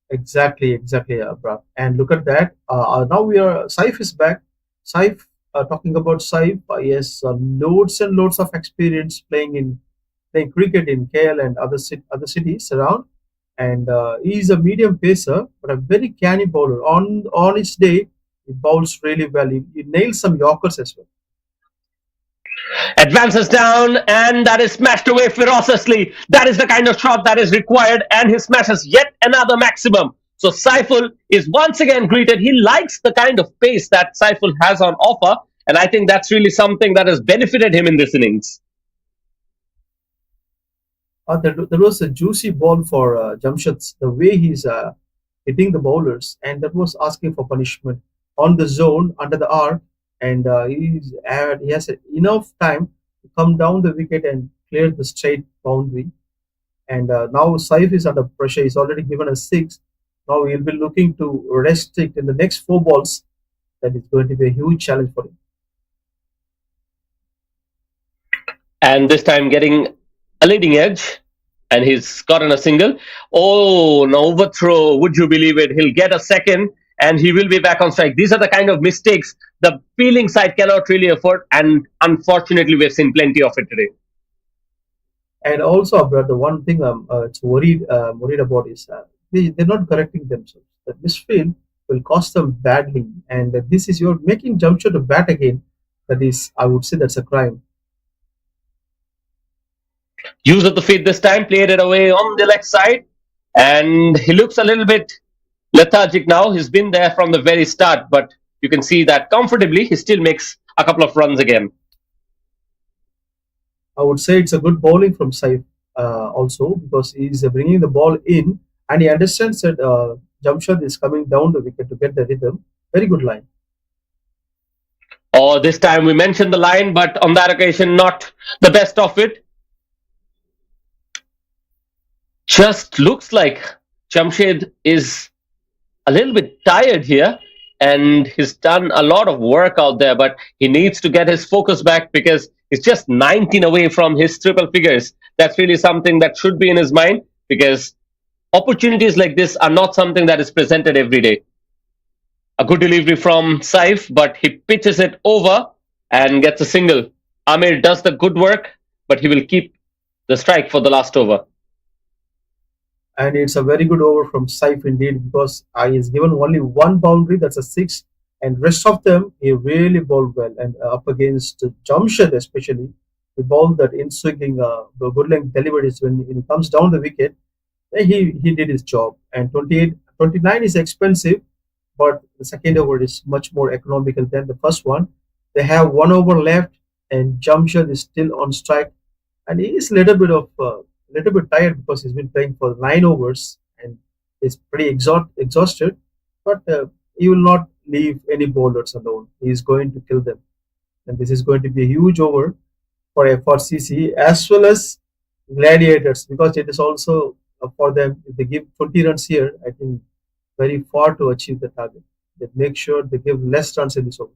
Exactly, exactly, Brad. And look at that. Now we are Saif is back. Saif, talking about Saif, yes, loads and loads of experience playing cricket in KL and other cities around. And he's a medium pacer, but a very canny bowler. On his day, he bowls really well. He nails some Yorkers as well. Advances down, and that is smashed away ferociously. That is the kind of shot that is required, and he smashes yet another maximum. So Saiful is once again greeted. He likes the kind of pace that Saiful has on offer, and I think that's really something that has benefited him in this innings. There was a juicy ball for Jamshid. The way he's hitting the bowlers, and that was asking for punishment on the zone under the arc, and he has enough time to come down the wicket and clear the straight boundary. And now Saif is under pressure. He's already given a six. Now he'll be looking to restrict in the next 4 balls. That is going to be a huge challenge for him. And this time getting a leading edge, and he's gotten a single. Oh, an overthrow. Would you believe it? He'll get a second, and he will be back on strike. These are the kind of mistakes the fielding side cannot really afford, and unfortunately, we've seen plenty of it today. And also, Abrar, the one thing I'm worried about is they're not correcting themselves. The misfield will cost them badly, and this is you're making Jamshid to bat again. That is, I would say that's a crime. Use of the feet this time, played it away on the left side, and he looks a little bit lethargic now. He's been there from the very start, but you can see that comfortably he still makes a couple of runs again. I would say it's a good bowling from Saif also because he's bringing the ball in and he understands that Jamshid is coming down the wicket to get the rhythm. Very good line. Or this time we mentioned the line, but on that occasion, not the best of it. Just looks like Jamshed is a little bit tired here, and he's done a lot of work out there, but he needs to get his focus back because he's just 19 away from his triple figures. That's really something that should be in his mind because opportunities like this are not something that is presented every day. A good delivery from Saif, but he pitches it over and gets a single. Amir does the good work, but he will keep the strike for the last over. And it's a very good over from Saif indeed because he's given only one boundary, that's a six, and rest of them he really bowled well. And up against Jamshed especially, he bowled that in swinging good length deliveries when he comes down the wicket. He did his job. And 28, 29 is expensive, but the second over is much more economical than the first one. They have 1 over left, and Jamshed is still on strike, and he is a little bit tired because he's been playing for 9 overs and is pretty exhausted. But he will not leave any bowlers alone. He is going to kill them. And this is going to be a huge over for FRCC as well as Gladiators, because it is also for them. If they give 20 runs here, I think very far to achieve the target. They make sure they give less runs in this over.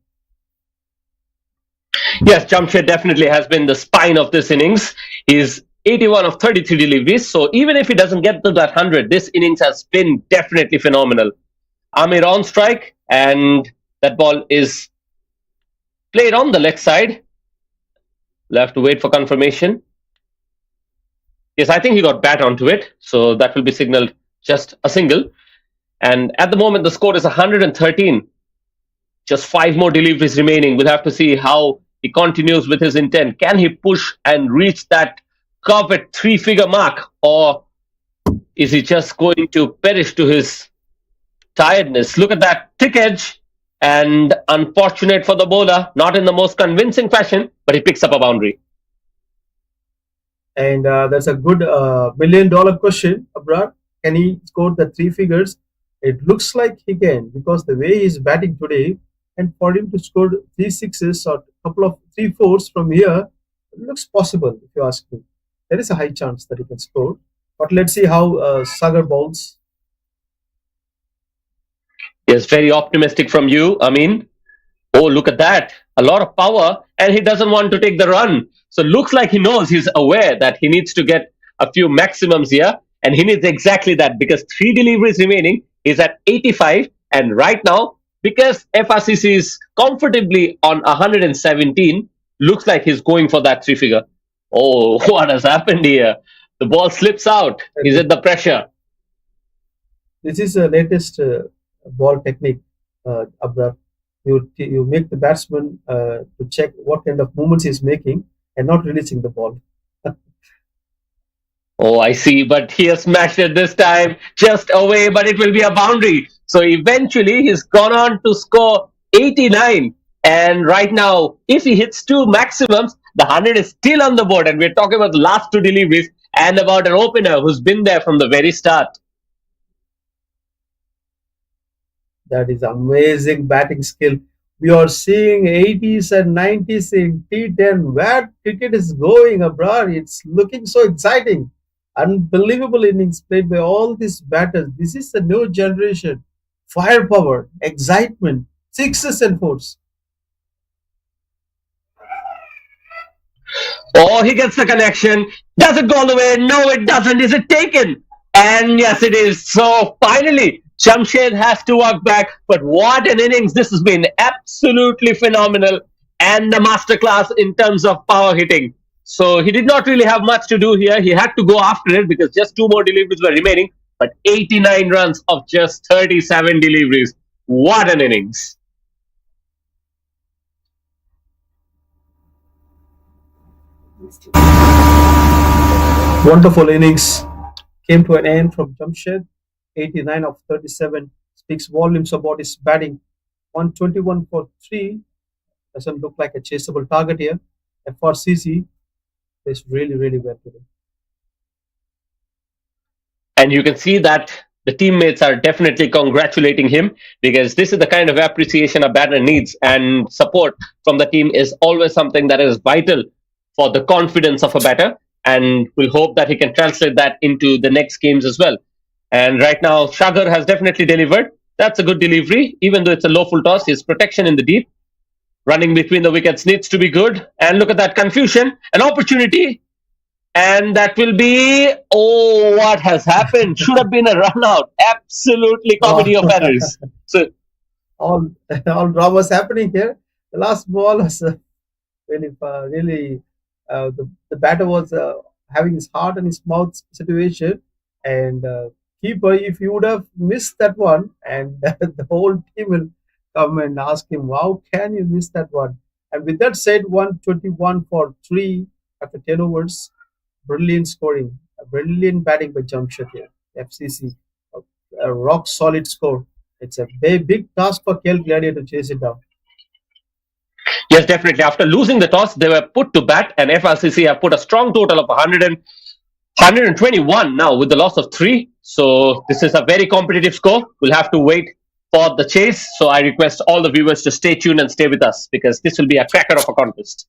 Yes, Jamshed definitely has been the spine of this innings. He's 81 of 33 deliveries. So even if he doesn't get to that 100, this innings has been definitely phenomenal. Amir on strike, and that ball is played on the leg side. We'll have to wait for confirmation. Yes, I think he got bat onto it. So that will be signaled just a single. And at the moment, the score is 113. Just 5 more deliveries remaining. We'll have to see how he continues with his intent. Can he push and reach that coveted 3-figure mark, or is he just going to perish to his tiredness? Look at that thick edge, and unfortunate for the bowler, not in the most convincing fashion, but he picks up a boundary. And that's a good $1 million question, Abrar. Can he score the 3 figures? It looks like he can, because the way he's batting today, and for him to score 3 6s or a couple of 3 4s from here, it looks possible if you ask me. There is a high chance that he can score. But let's see how Sagar bowls. Yes, very optimistic from you, Amin. Oh, look at that. A lot of power, and he doesn't want to take the run. So looks like he knows, he's aware that he needs to get a few maximums here, and he needs exactly that, because 3 deliveries remaining. He's at 85, and right now, because FRCC is comfortably on 117, looks like he's going for that 3 figure. Oh, what has happened here? The ball slips out. He's at the pressure. This is the latest ball technique, Abrar. You make the batsman to check what kind of movements he's making and not releasing the ball. Oh, I see. But he has smashed it this time, just away, but it will be a boundary. So eventually he's gone on to score 89. And right now, if he hits 2 maximums, the 100 is still on the board. And we're talking about the last 2 deliveries and about an opener who's been there from the very start. That is amazing batting skill. We are seeing 80s and 90s in T10. Where cricket is going, Abrar? It's looking so exciting. Unbelievable innings played by all these batters. This is the new generation. Firepower, excitement, sixes and fours. Oh, he gets the connection. Does it go all the way? No, it doesn't. Is it taken? And yes, it is. So finally, Jamshed has to walk back. But what an innings this has been. Absolutely phenomenal. And the masterclass in terms of power hitting. So he did not really have much to do here. He had to go after it because just 2 more deliveries were remaining. But 89 runs of just 37 deliveries. What an innings. Wonderful innings came to an end from Jamshed. 89 of 37 speaks volumes about his batting. 121 for 3 doesn't look like a chaseable target here. FRCC plays really, really well today. And you can see that the teammates are definitely congratulating him, because this is the kind of appreciation a batter needs, and support from the team is always something that is vital for the confidence of a batter, and we'll hope that he can translate that into the next games as well. And right now, Sagar has definitely delivered. That's a good delivery, even though it's a low full toss. His protection in the deep, running between the wickets needs to be good. And look at that confusion, an opportunity, and that will be, oh, what has happened? Should have been a run out. Absolutely Oh, comedy of errors. So all, all dramas happening here. The last ball was really the batter was having his heart and his mouth situation, and keeper, if you would have missed that one, and the whole team will come and ask him, how can you miss that one? And with that said, 121 for 3 after 10 overs. Brilliant scoring, brilliant batting by Jamshed here. FCC, a rock solid score. It's a big task for KL Gladiator to chase it down. yes, definitely. After losing the toss, they were put to bat, and FRCC have put a strong total of 121 now with the loss of 3. So this is a very competitive score. We'll have to wait for the chase. So I request all the viewers to stay tuned and stay with us because this will be a cracker of a contest.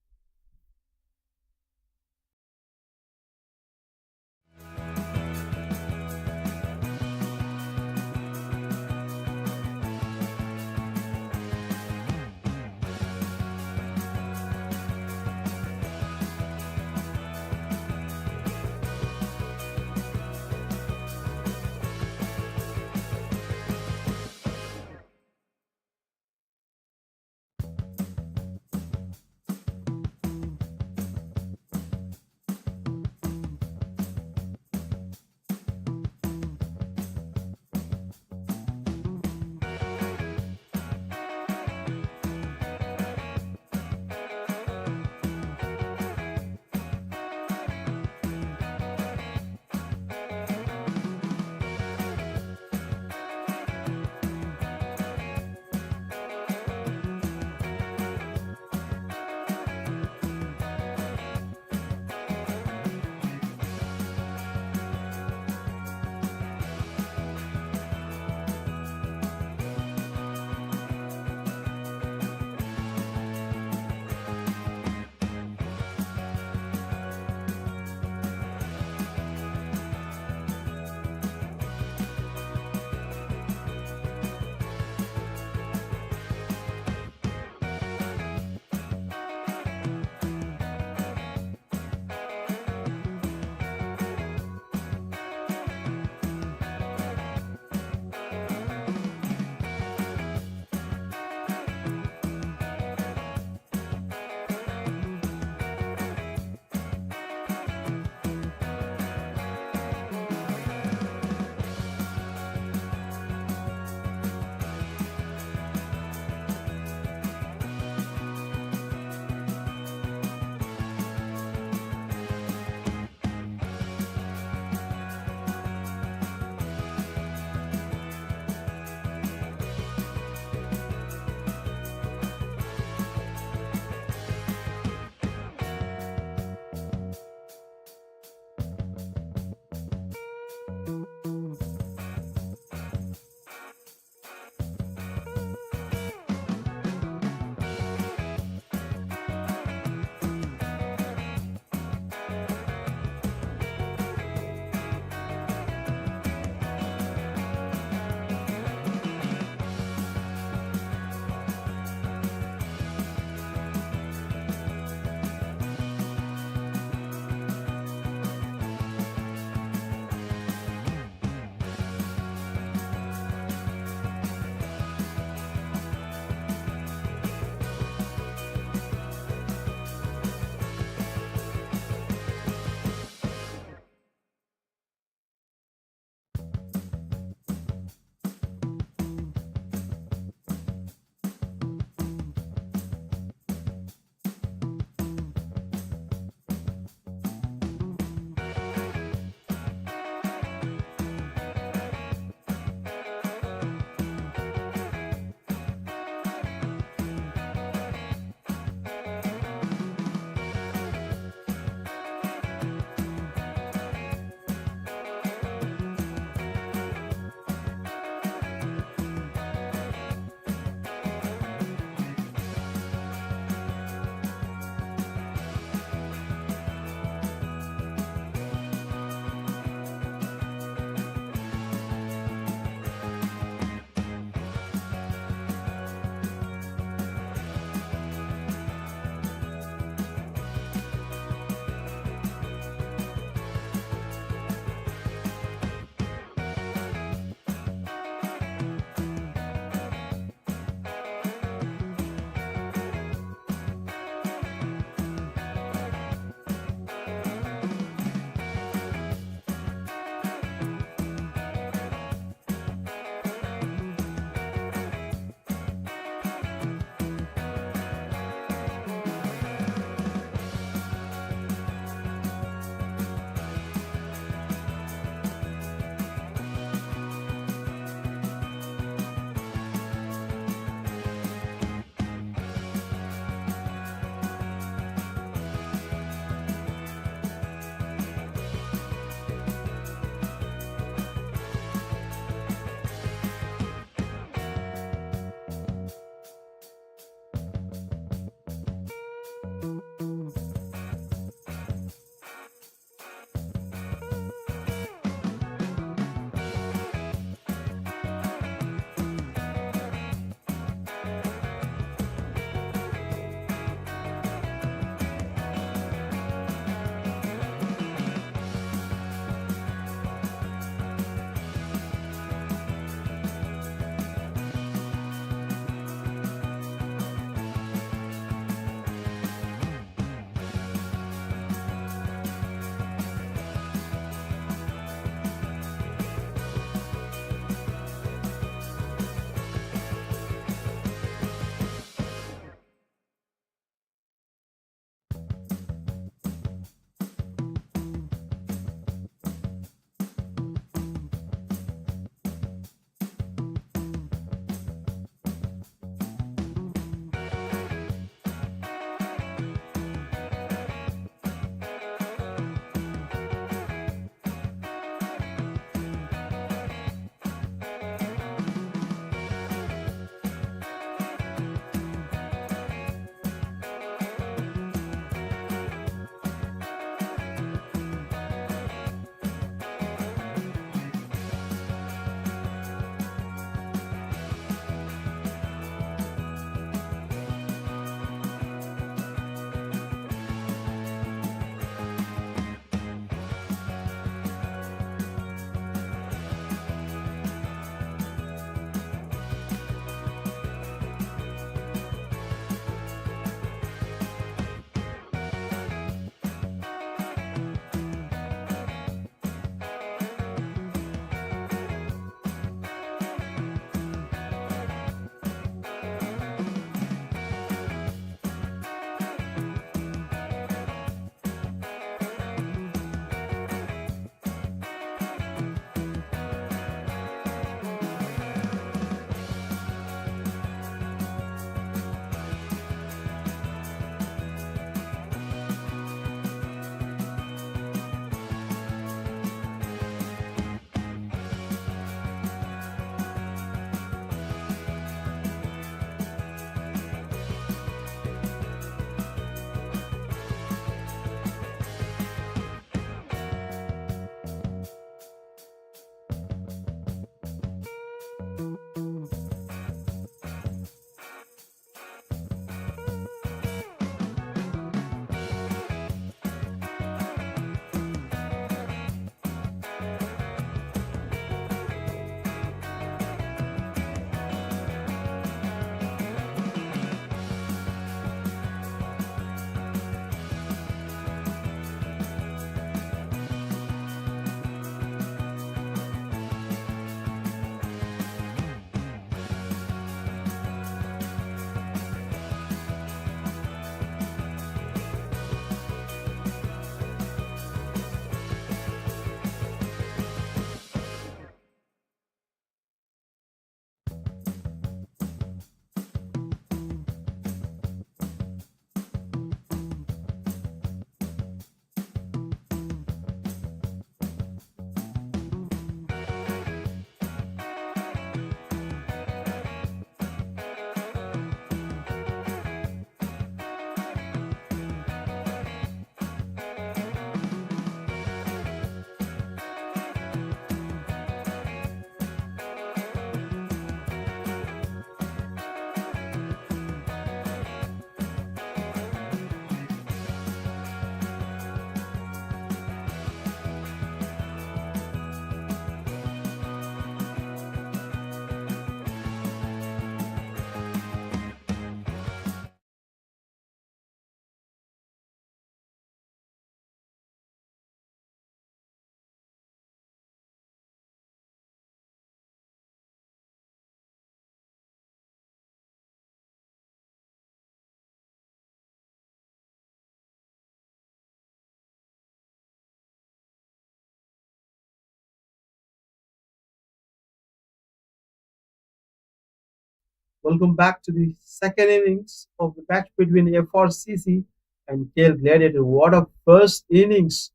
Welcome back to the second innings of the match between FRCC and KL Gladiator. What a first innings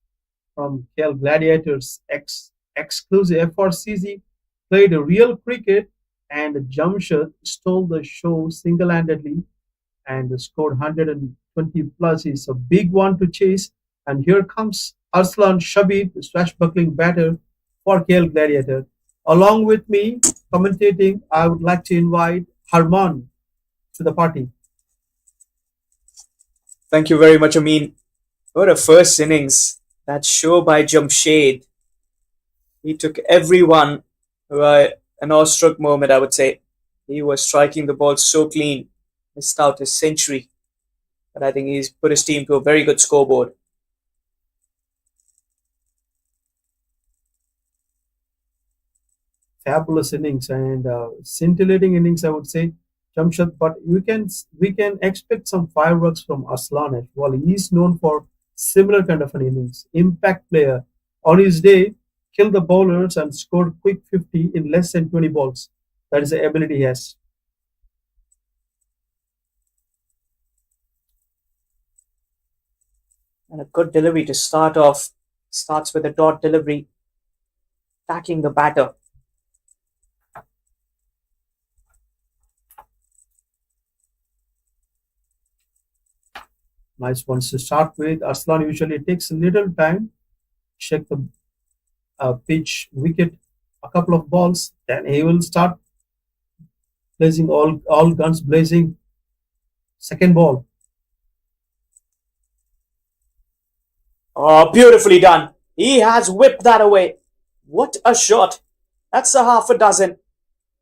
from KL Gladiators. Exclusive FRCC played a real cricket and Jamshid stole the show single-handedly and scored 120 plus. Is a big one to chase. And here comes Arslan Shabib, the swashbuckling batter for KL Gladiator. Along with me, commentating, I would like to invite Harman to the party. Thank you very much, Amin. What a first innings. That show by Jamshed. He took everyone by an awestruck moment, I would say. He was striking the ball so clean. Missed out his century. But I think he's put his team to a very good scoreboard. Fabulous innings and scintillating innings, I would say, Jamshid. But we can expect some fireworks from Aslan as well. He's known for similar kind of an innings, impact player. On his day, killed the bowlers and scored quick 50 in less than 20 balls. That is the ability he has. And a good delivery to start off. Starts with a dot delivery, attacking the batter. Nice ones to start with. Aslan usually takes a little time, check the pitch, wicket, a couple of balls, then he will start blazing all guns blazing. Second ball. Oh, beautifully done. He has whipped that away. What a shot. That's a half a dozen.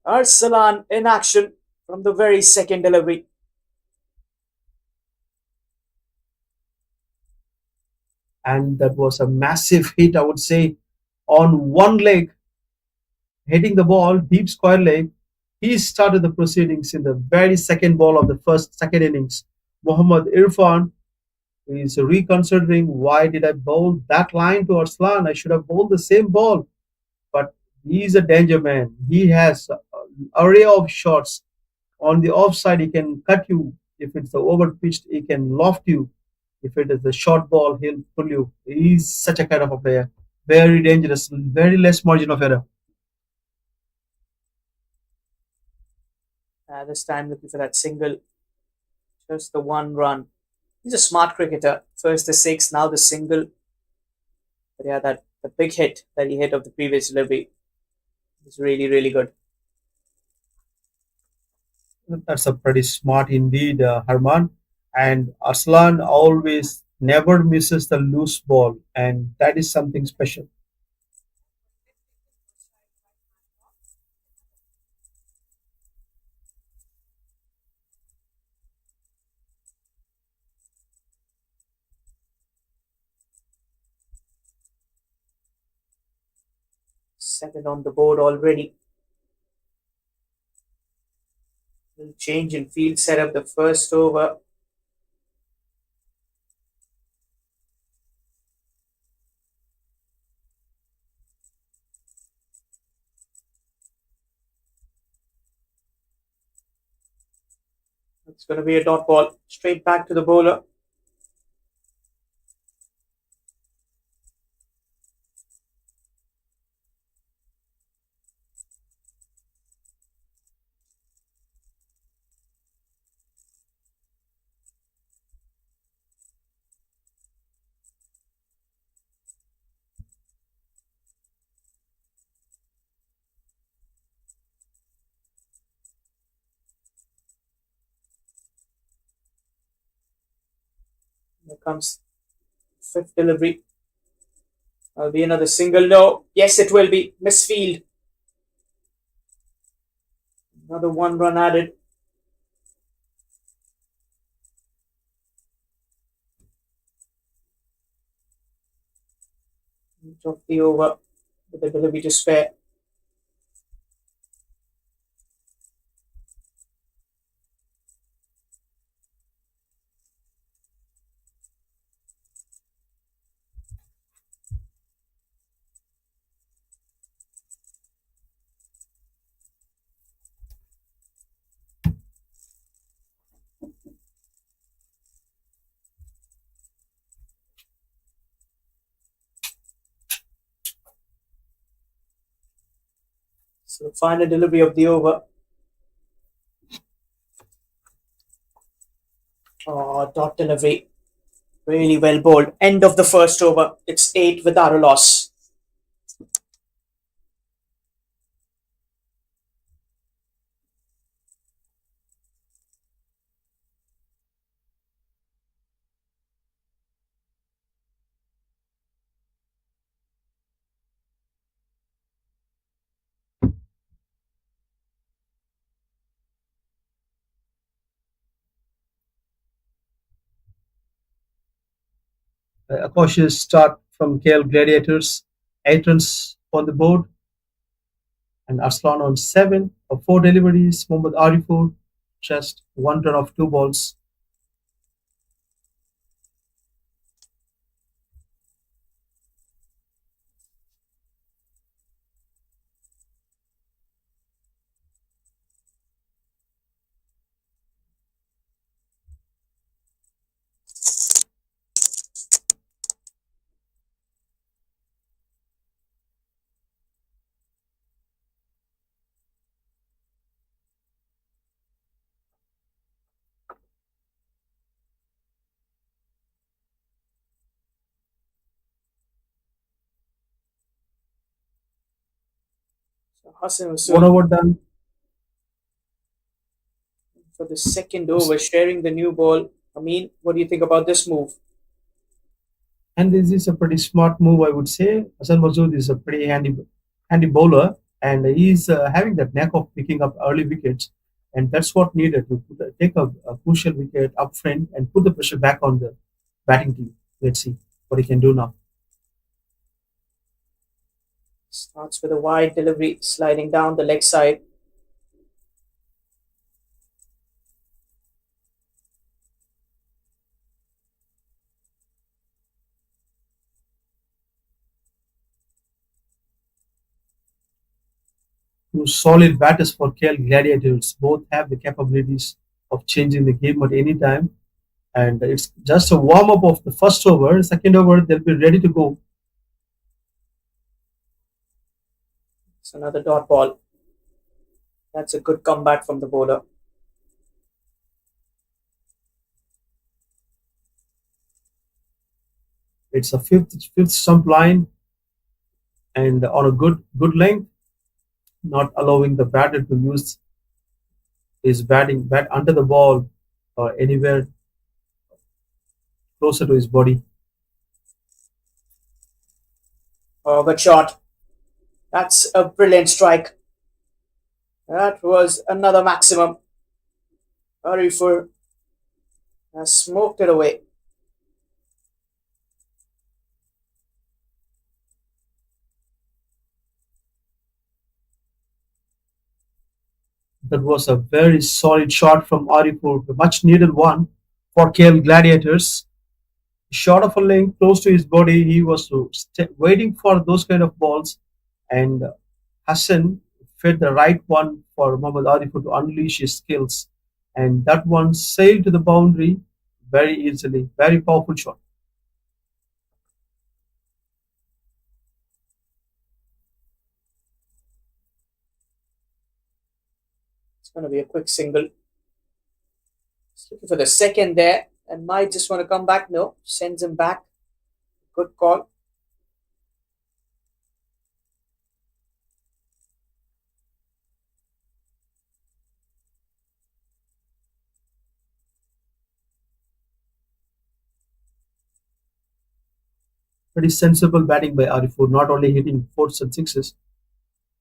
Arsalan in action from the very second delivery. And that was a massive hit, I would say, on one leg, hitting the ball deep square leg. He started the proceedings in the very second ball of the second innings. Muhammad Irfan is reconsidering, why did I bowl that line to Arslan? I should have bowled the same ball. But he's a danger man. He has an array of shots. On the offside, he can cut you. If it's the over pitched, he can loft you. If it is the short ball, he'll pull you. He's such a kind of a player. Very dangerous, very less margin of error. This time looking for that single. Just the one run. He's a smart cricketer. First the six, now the single. But yeah, that the big hit that he hit of the previous delivery is really, really good. That's a pretty smart indeed, Harman. And Aslan always never misses the loose ball, and that is something special. Seven on the board already. Little change in field setup the first over. It's going to be a dot ball. Straight back to the bowler. Here comes fifth delivery. Will be another single. No. Yes, it will be. Misfield. Another one run added. Drop the over with the delivery to spare. So the final delivery of the over. Oh, dot delivery. Really well bowled. End of the first over. It's 8 without a loss. A cautious start from KL Gladiators. 8 runs on the board, and Arslan on 7 of 4 deliveries. Mohammad Arifur just 1 run of 2 balls. So Hassan was 1 over done. for the second over, sharing the new ball. Amin, what do you think about this move? And this is a pretty smart move, I would say. Hassan Masood is a pretty handy bowler, and he's having that knack of picking up early wickets, and that's what needed to take a crucial wicket up front and put the pressure back on the batting team. Let's see what he can do now. Starts with a wide delivery, sliding down the leg side. Two solid batters for KL Gladiators. Both have the capabilities of changing the game at any time, and it's just a warm up of the first over. Second over, they'll be ready to go. It's another dot ball. That's a good comeback from the bowler. It's a fifth stump line and on a good length, not allowing the batter to use his bat under the ball or anywhere closer to his body. Oh, good shot. That's a brilliant strike. That was another maximum. Arifur has smoked it away. That was a very solid shot from Arifur, a much needed one for KL Gladiators. Shot of a length close to his body, he was waiting for those kind of balls, and Hassan fed the right one for Muhammad Arifur to unleash his skills, and that one sailed to the boundary very easily. Very powerful shot. It's going to be a quick single. He's looking for the second there and might just want to come back. No, sends him back. Good call. Pretty sensible batting by Arifur, not only hitting fours and sixes,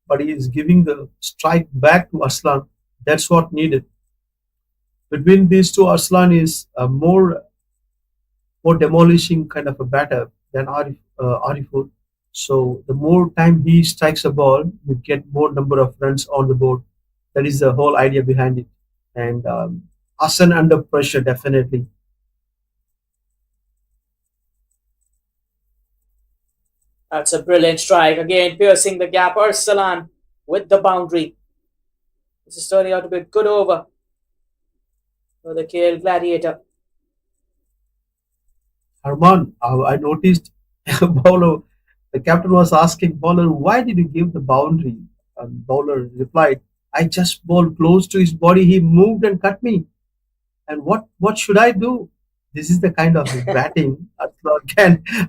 but he is giving the strike back to Arslan. That's what needed. Between these two, Arslan is a more demolishing kind of a batter than Arifur. So the more time he strikes a ball, you get more number of runs on the board. That is the whole idea behind it. And Hassan under pressure, definitely. That's a brilliant strike. Again, piercing the gap. Arsalan with the boundary. This is turning out to be a good over for the KL Gladiator. Harman, I noticed bowler, the captain was asking bowler, why did you give the boundary? And bowler replied, I just bowled close to his body. He moved and cut me. And what should I do? This is the kind of batting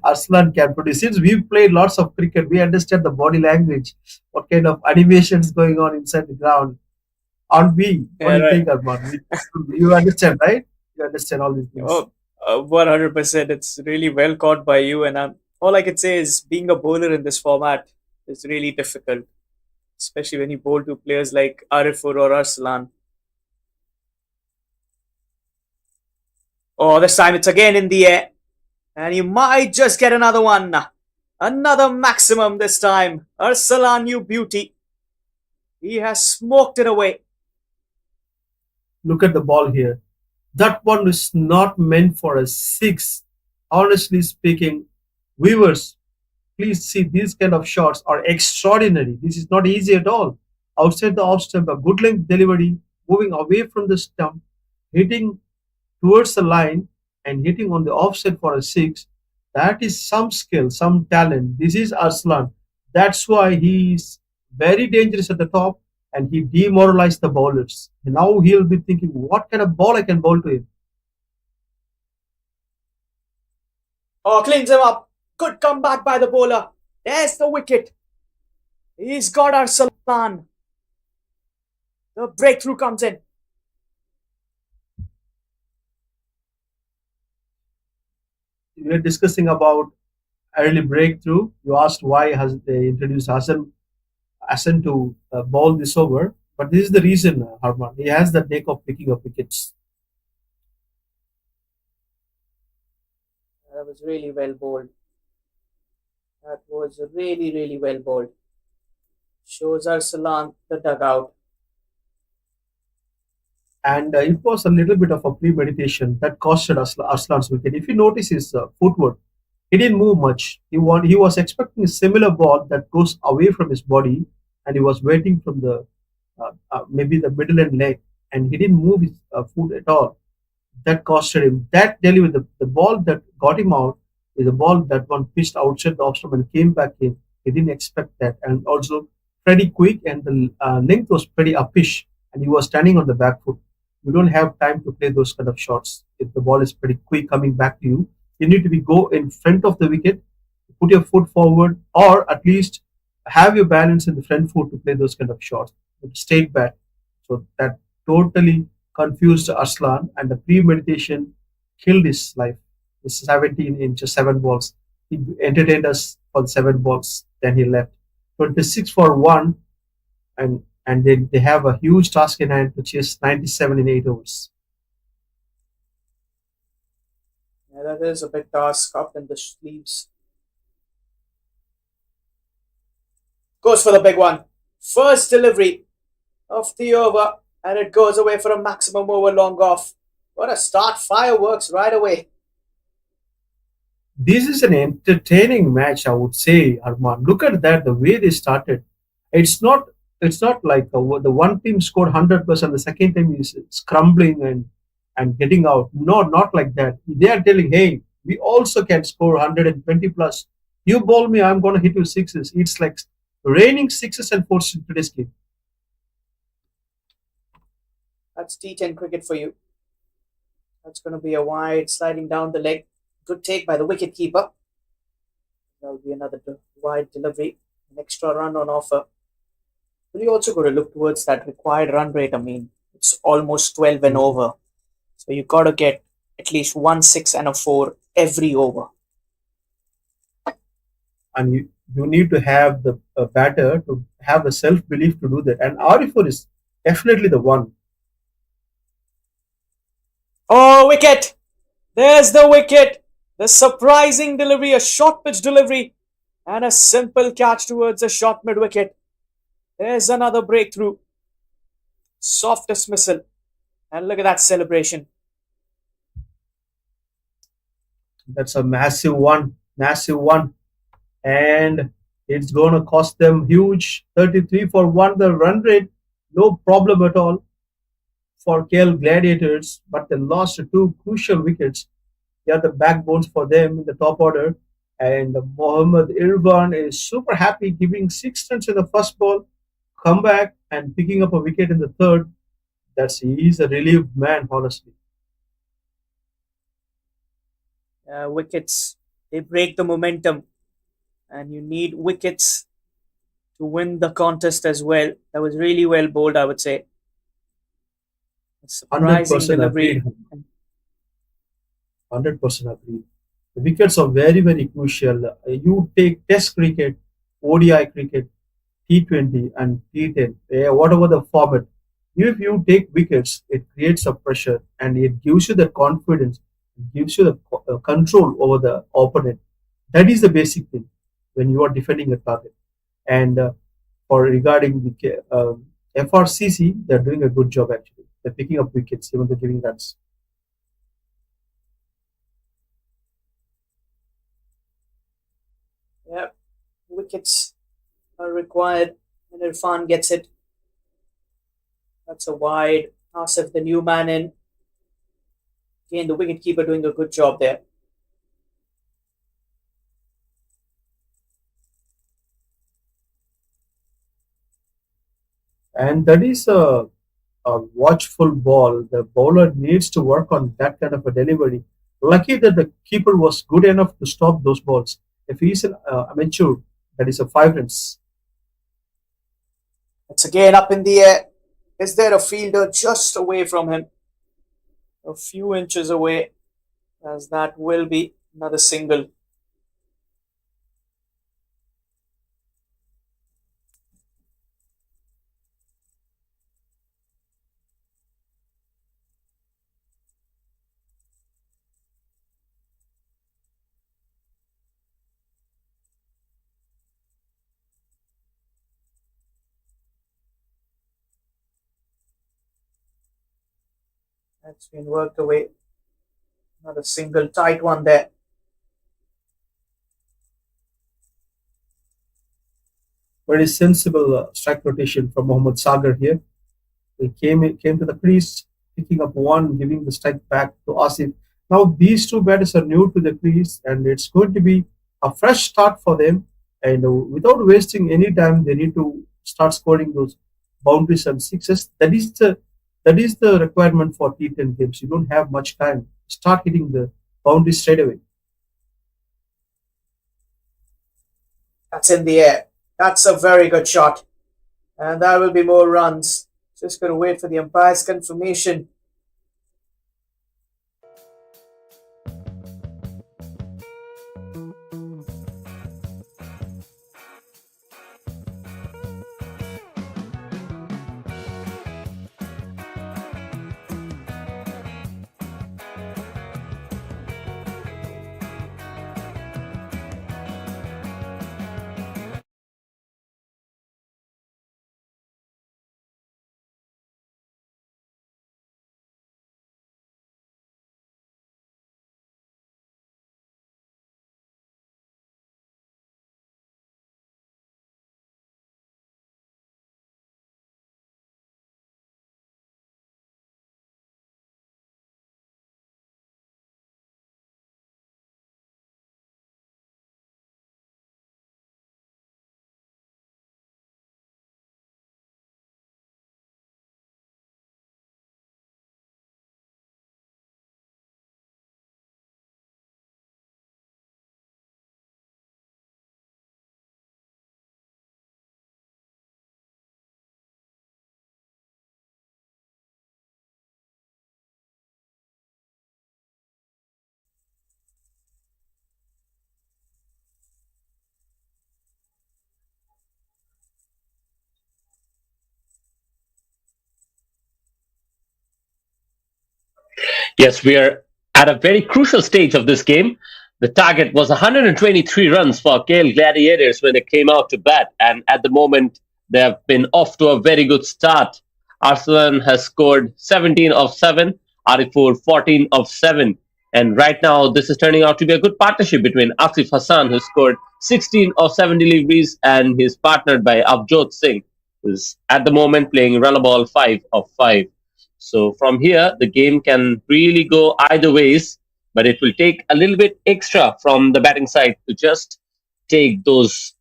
Arslan can produce. Since we've played lots of cricket, we understand the body language, what kind of animations going on inside the ground. Aren't we? What Yeah, do you right. think, Arman? You understand, right? You understand all these things. Oh, 100%. It's really well caught by you. And all I can say is being a bowler in this format is really difficult, especially when you bowl to players like Arifur or Arslan. Oh, this time it's again in the air. And you might just get another one. Another maximum this time. Arsalan, you beauty. He has smoked it away. Look at the ball here. That one is not meant for a six. Honestly speaking, viewers, please see these kind of shots are extraordinary. This is not easy at all. Outside the off stump, a good length delivery, moving away from the stump, hitting towards the line and hitting on the offset for a six. That is some skill, some talent. This is Arslan. That's why he is very dangerous at the top and he demoralized the bowlers. And now he'll be thinking, what kind of ball I can bowl to him? Oh, cleans him up. Good comeback by the bowler. There's the wicket. He's got Arsalan. The breakthrough comes in. We are discussing about early breakthrough. You asked why has they introduced Hassan to bowl this over, but this is the reason, Harman. He has the knack of picking up wickets. That was really well bowled. That was really, really well bowled. Shows Arsalan the dugout. And it was a little bit of a premeditation that costed Arslan's wicket. If you notice his footwork, he didn't move much. He was expecting a similar ball that goes away from his body, and he was waiting from the maybe the middle and leg, and he didn't move his foot at all. That costed him. That delivery, the ball that got him out is a ball that one pitched outside the off stump and came back in. He didn't expect that, and also pretty quick, and the length was pretty uppish, and he was standing on the back foot. You don't have time to play those kind of shots. If the ball is pretty quick coming back to you, you need to be go in front of the wicket, put your foot forward, or at least have your balance in the front foot to play those kind of shots. Straight back. So that totally confused Arslan, and the premeditation killed his life. It's 17 in just seven balls. He entertained us for the seven balls. Then he left. 26 for one, and they have a huge task in hand to chase 97 in 8 overs. Yeah, that is a big task up in the sleeves. Goes for the big one. First delivery of the over, and it goes away for a maximum over long off. What a start! Fireworks right away. This is an entertaining match, I would say, Arman. Look at that, the way they started. It's not it's not like the one team scored 100%, the second team is scrambling and getting out. No, not like that. They are telling, hey, we also can score 120 plus. You bowl me, I'm going to hit you sixes. It's like raining sixes and fours in today's game. That's T10 cricket for you. That's going to be a wide sliding down the leg. Good take by the wicket keeper. That'll be another wide delivery. An extra run on offer. But you also got to look towards that required run rate. I mean, it's almost 12 and over. So you got to get at least 1, 6, and a 4 every over. And you need to have the batter to have the self belief to do that. And Arifur is definitely the one. Oh, wicket! There's the wicket. The surprising delivery, a short pitch delivery, and a simple catch towards a short mid wicket. There's another breakthrough. Soft dismissal. And look at that celebration. That's a massive one, massive one. And it's going to cost them huge 33 for one. The run rate, no problem at all for KL Gladiators, but they lost two crucial wickets. They are the backbones for them in the top order. And Mohammad Irfan is super happy, giving 6 runs in the first ball. come back and picking up a wicket in the third, he's a relieved man, honestly. Wickets, they break the momentum, and you need wickets to win the contest as well. That was really well bowled, I would say. A surprising 100% delivery. agreed. 100% agreed. The wickets are very, very crucial. You take Test cricket, ODI cricket, T20, and T10, whatever the format. If you take wickets, it creates a pressure and it gives you the confidence, it gives you the control over the opponent. That is the basic thing when you are defending a target. And for regarding the FRCC, they're doing a good job actually. They're picking up wickets, even though giving runs. Yeah, wickets are required, and Irfan gets it. That's a wide. Asif, the new man in. Again, the wicketkeeper doing a good job there. And that is a watchful ball. The bowler needs to work on that kind of a delivery. Lucky that the keeper was good enough to stop those balls. If he's an amateur, that is a 5 runs. It's again up in the air. Is there a fielder just away from him? A few inches away, as that will be another single. That's been worked away. Another single, tight one there. Very sensible strike rotation from Mohammad Sagar here. He came to the crease, picking up one, giving the strike back to Asif. Now these two batters are new to the crease, and it's going to be a fresh start for them. And without wasting any time, they need to start scoring those boundaries and sixes. That is the requirement for T10 games. You don't have much time. Start hitting the boundaries straight away. That's in the air. That's a very good shot. And there will be more runs. Just going to wait for the umpire's confirmation. Yes, we are at a very crucial stage of this game. The target was 123 runs for KL Gladiators when they came out to bat, and at the moment, they have been off to a very good start. Arsalan has scored 17 of 7, Arifur 14 of 7, and right now, this is turning out to be a good partnership between Asif Hassan, who scored 16 of 7 deliveries, and he's partnered by Avjot Singh, who's at the moment playing run a ball 5 of 5. So from here, the game can really go either ways, but it will take a little bit extra from the batting side to just take those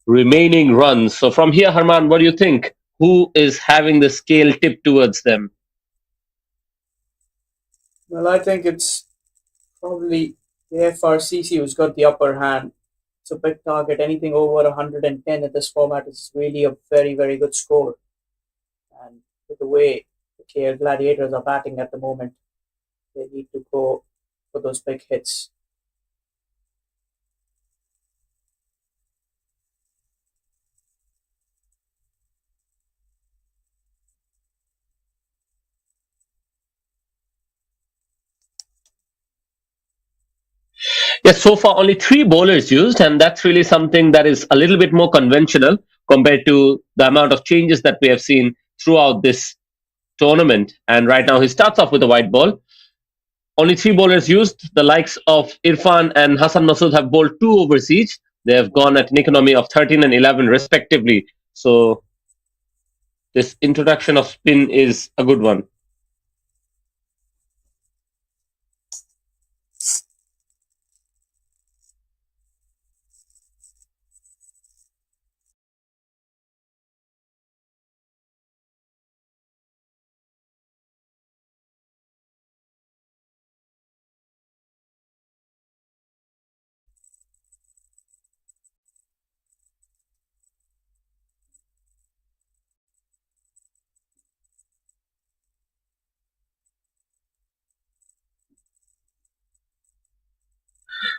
remaining runs. So from here, Harman, what do you think? who is having the scale tipped towards them? Well, I think it's probably the FRCC who's got the upper hand. It's a big target. Anything over 110 in this format is really a very, very good score. And with the way the KL Gladiators are batting at the moment, they need to go for those big hits. Yes, so far only three bowlers used, and that's really something that is a little bit more conventional compared to the amount of changes that we have seen throughout this tournament. And right now he starts off with a white ball. Only three bowlers used. The likes of Irfan and Hassan Masood have bowled 2 overs each. They have gone at an economy of 13 and 11 respectively. So this introduction of spin is a good one.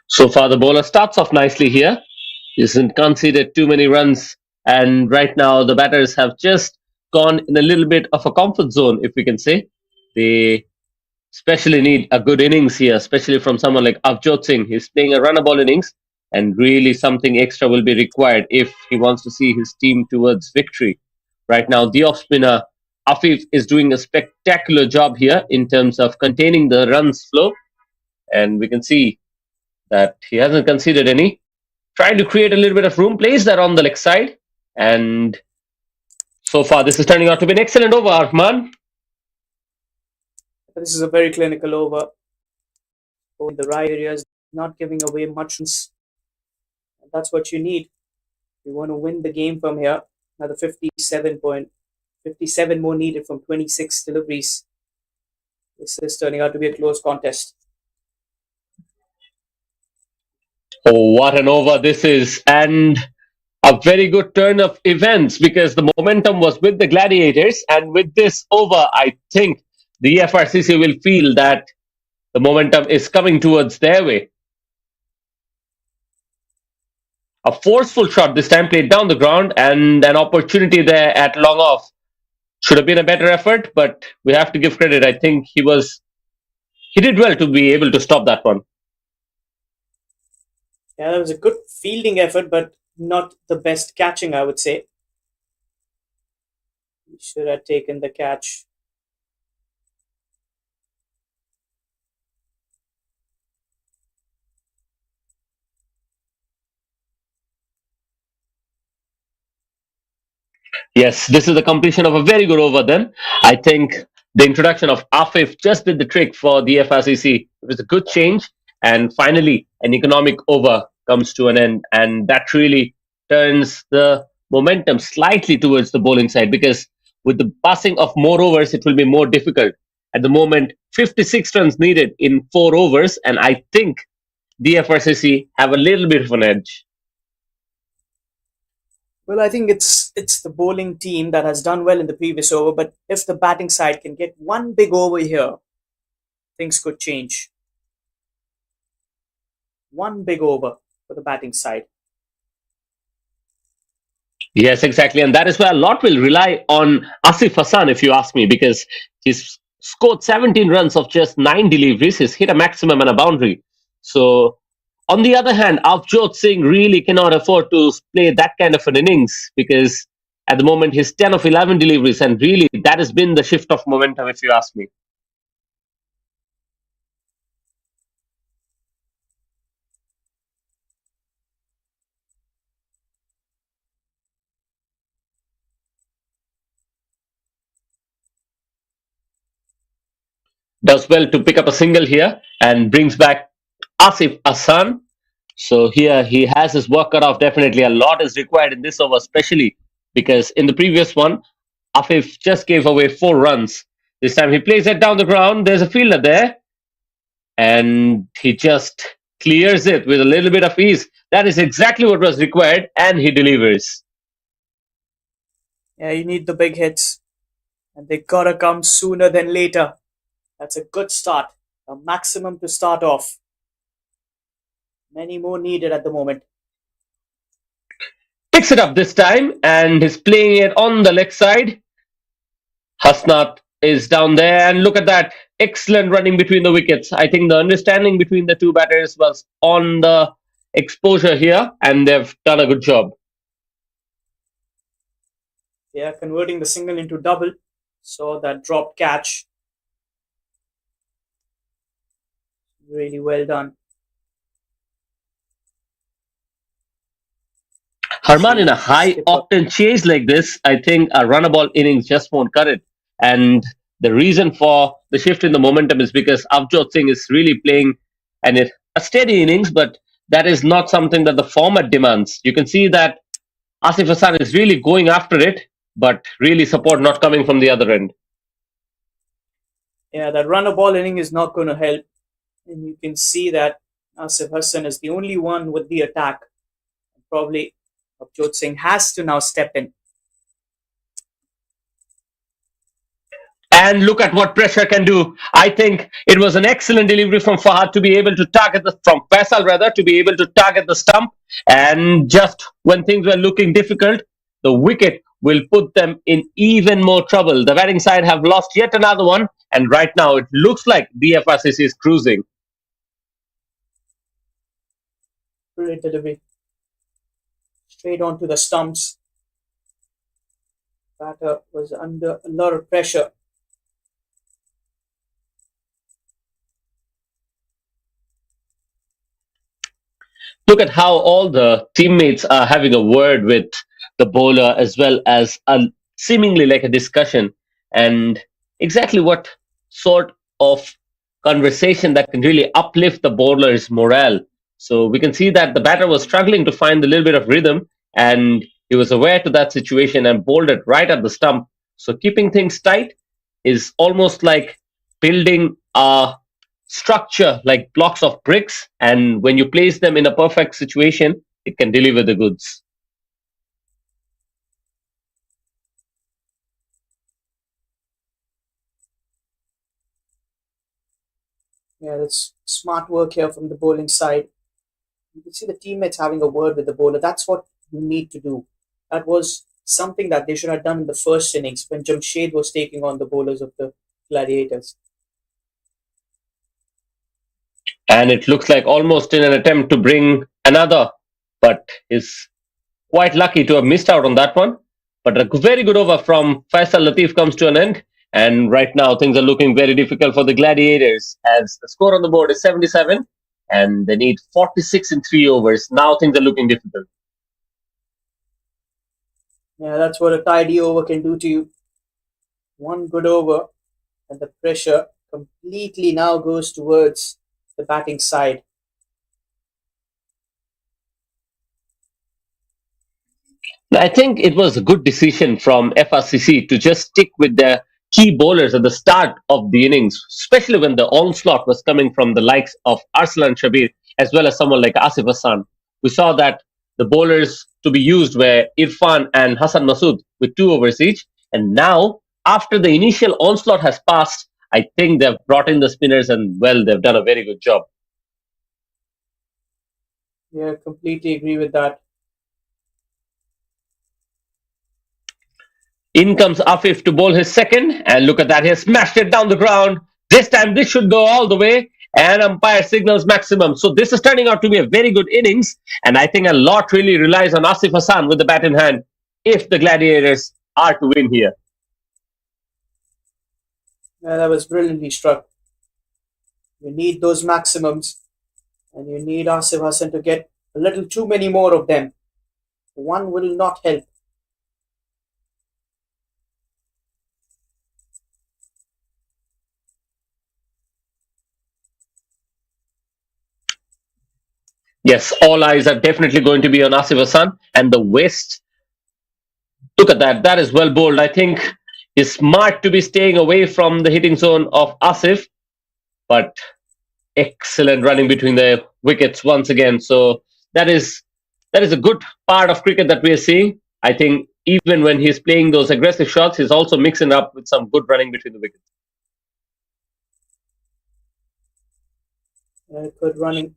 So far, the bowler starts off nicely here. He hasn't conceded too many runs, and right now the batters have just gone in a little bit of a comfort zone, if we can say. They especially need a good innings here, especially from someone like Avjot Singh. He's playing a run-a-ball innings, and really something extra will be required if he wants to see his team towards victory. Right now, the off-spinner Afif is doing a spectacular job here in terms of containing the runs flow, and we can see that he hasn't conceded any. Trying to create a little bit of room, plays that on the leg side, and so far this is turning out to be an excellent over, Arman. This is a very clinical over. In the right areas, not giving away much. That's what you need. You want to win the game from here. Another 57 more needed from 26 deliveries. This is turning out to be a close contest. Oh, what an over this is, and a very good turn of events because the momentum was with the Gladiators, and with this over, I think the FRCC will feel that the momentum is coming towards their way. A forceful shot this time played down the ground, and an opportunity there at long off. Should have been a better effort, but we have to give credit. I think he did well to be able to stop that one. Yeah, that was a good fielding effort, but not the best catching, I would say. He should have taken the catch. Yes, this is the completion of a very good over then. I think the introduction of Afif just did the trick for the FRCC. It was a good change, and finally, an economic over comes to an end, and that really turns the momentum slightly towards the bowling side because with the passing of more overs, it will be more difficult. At the moment, 56 runs needed in 4 overs, and I think the FRCC have a little bit of an edge. Well, I think it's the bowling team that has done well in the previous over, but if the batting side can get one big over here, things could change. One big over for the batting side. Yes, exactly. And that is where a lot will rely on Asif Hassan, if you ask me, because he's scored 17 runs of just 9 deliveries. He's hit a maximum and a boundary. So, on the other hand, Avjot Singh really cannot afford to play that kind of an innings because at the moment he's 10 of 11 deliveries. And really, that has been the shift of momentum, if you ask me. Does well to pick up a single here and brings back Asif Hassan. So here he has his work cut off. Definitely, a lot is required in this over, especially because in the previous one, Afif just gave away 4 runs. This time he plays it down the ground. There's a fielder there, and he just clears it with a little bit of ease. That is exactly what was required, and he delivers. Yeah, you need the big hits, and they gotta come sooner than later. That's a good start. A maximum to start off. Many more needed at the moment. Picks it up this time, and he's playing it on the leg side. Hasnat is down there, and look at that. Excellent running between the wickets. I think the understanding between the two batters was on the exposure here, and they've done a good job. They are converting the single into double. So that dropped catch. Really well done. Harman in a high octane chase like this, I think a run ball innings just won't cut it. And the reason for the shift in the momentum is because Avjot Singh is really playing a steady innings, but that is not something that the format demands. You can see that Asif Hassan is really going after it, but really support not coming from the other end. Yeah, that runner ball inning is not going to help. And you can see that Asif Hassan is the only one with the attack. Probably Avjot Singh has to now step in. And look at what pressure can do. I think it was an excellent delivery from Fahad to be able to target from Faisal rather, to be able to target the stump. And just when things were looking difficult, the wicket will put them in even more trouble. The batting side have lost yet another one, and right now it looks like the Frcc is cruising. Brilliant delivery. Straight onto the stumps. Batter was under a lot of pressure. Look at how all the teammates are having a word with the bowler as well as seemingly like a discussion, and exactly what sort of conversation that can really uplift the bowler's morale. So we can see that the batter was struggling to find a little bit of rhythm, and he was aware to that situation and bowled it right at the stump. So keeping things tight is almost like building a structure like blocks of bricks, and when you place them in a perfect situation, it can deliver the goods. Yeah, that's smart work here from the bowling side. You can see the teammates having a word with the bowler. That's what you need to do. That was something that they should have done in the first innings when Jamshed was taking on the bowlers of the Gladiators. And it looks like almost in an attempt to bring another, but is quite lucky to have missed out on that one. But a very good over from Faisal Latif comes to an end. And right now, things are looking very difficult for the Gladiators as the score on the board is 77 and they need 46 in 3 overs. Now things are looking difficult. Yeah, that's what a tidy over can do to you. One good over, and the pressure completely now goes towards the batting side. I think it was a good decision from FRCC to just stick with their key bowlers at the start of the innings, especially when the onslaught was coming from the likes of Arslan Shabir as well as someone like Asif Hassan. We saw that the bowlers to be used were Irfan and Hassan Masood with 2 overs each. And now, after the initial onslaught has passed, I think they've brought in the spinners and, well, they've done a very good job. Yeah, completely agree with that. In comes Afif to bowl his second, and look at that, he has smashed it down the ground. This time, this should go all the way, and umpire signals maximum. So this is turning out to be a very good innings, and I think a lot really relies on Asif Hassan with the bat in hand if the Gladiators are to win here. Yeah, that was brilliantly struck. You need those maximums, and you need Asif Hassan to get a little too many more of them. One will not help. Yes, all eyes are definitely going to be on Asif Hassan and the West. Look at that. That is well bowled. I think He's smart to be staying away from the hitting zone of Asif, but excellent running between the wickets once again. So that is that is a good part of cricket that we are seeing. I think even when he's playing those aggressive shots, he's also mixing up with some good running between the wickets. Good running.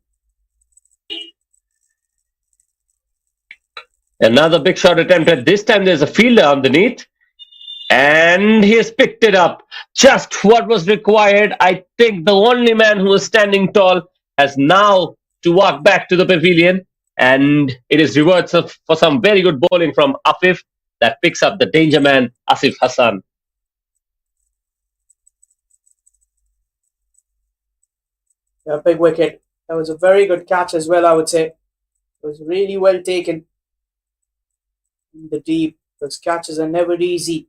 Another big shot attempted. This time there's a fielder underneath, and he has picked it up. Just what was required. I think the only man who is standing tall has now to walk back to the pavilion, and it is rewards for some very good bowling from Afif that picks up the danger man, Asif Hassan. Yeah, big wicket. That was a very good catch as well, I would say. It was really well taken in the deep. Those catches are never easy.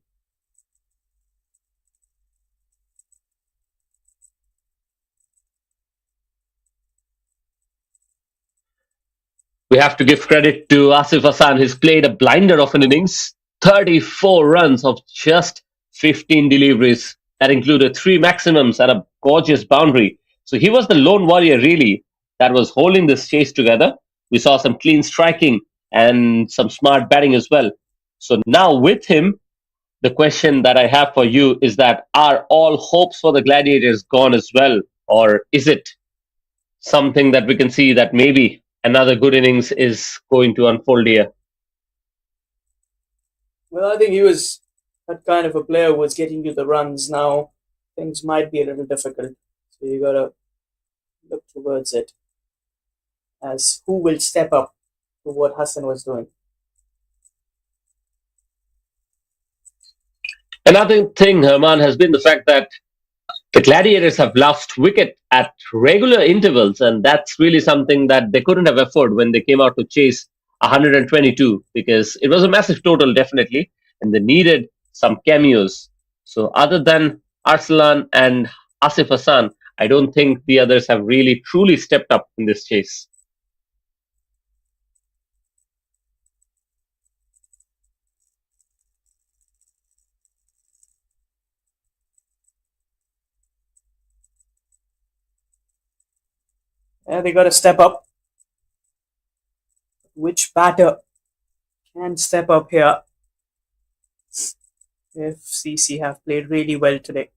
We have to give credit to Asif Hassan. He's played a blinder of an innings, 34 runs of just 15 deliveries. That included three maximums and a gorgeous boundary. So he was the lone warrior, really, that was holding this chase together. We saw some clean striking and some smart batting as well. So now with him, the question that I have for you is that are all hopes for the Gladiators gone as well? Or is it something that we can see that maybe another good innings is going to unfold here? Well, I think he was that kind of a player who was getting you the runs. Now things might be a little difficult. So you gotta look towards it as who will step up to what Hassan was doing. Another thing, Herman, has been the fact that the Gladiators have lost wicket at regular intervals, and that's really something that they couldn't have afforded when they came out to chase 122 because it was a massive total, definitely, and they needed some cameos. So, other than Arsalan and Asif Hassan, I don't think the others have really truly stepped up in this chase. Yeah, they gotta step up. Which batter can step up here? If CC have played really well today,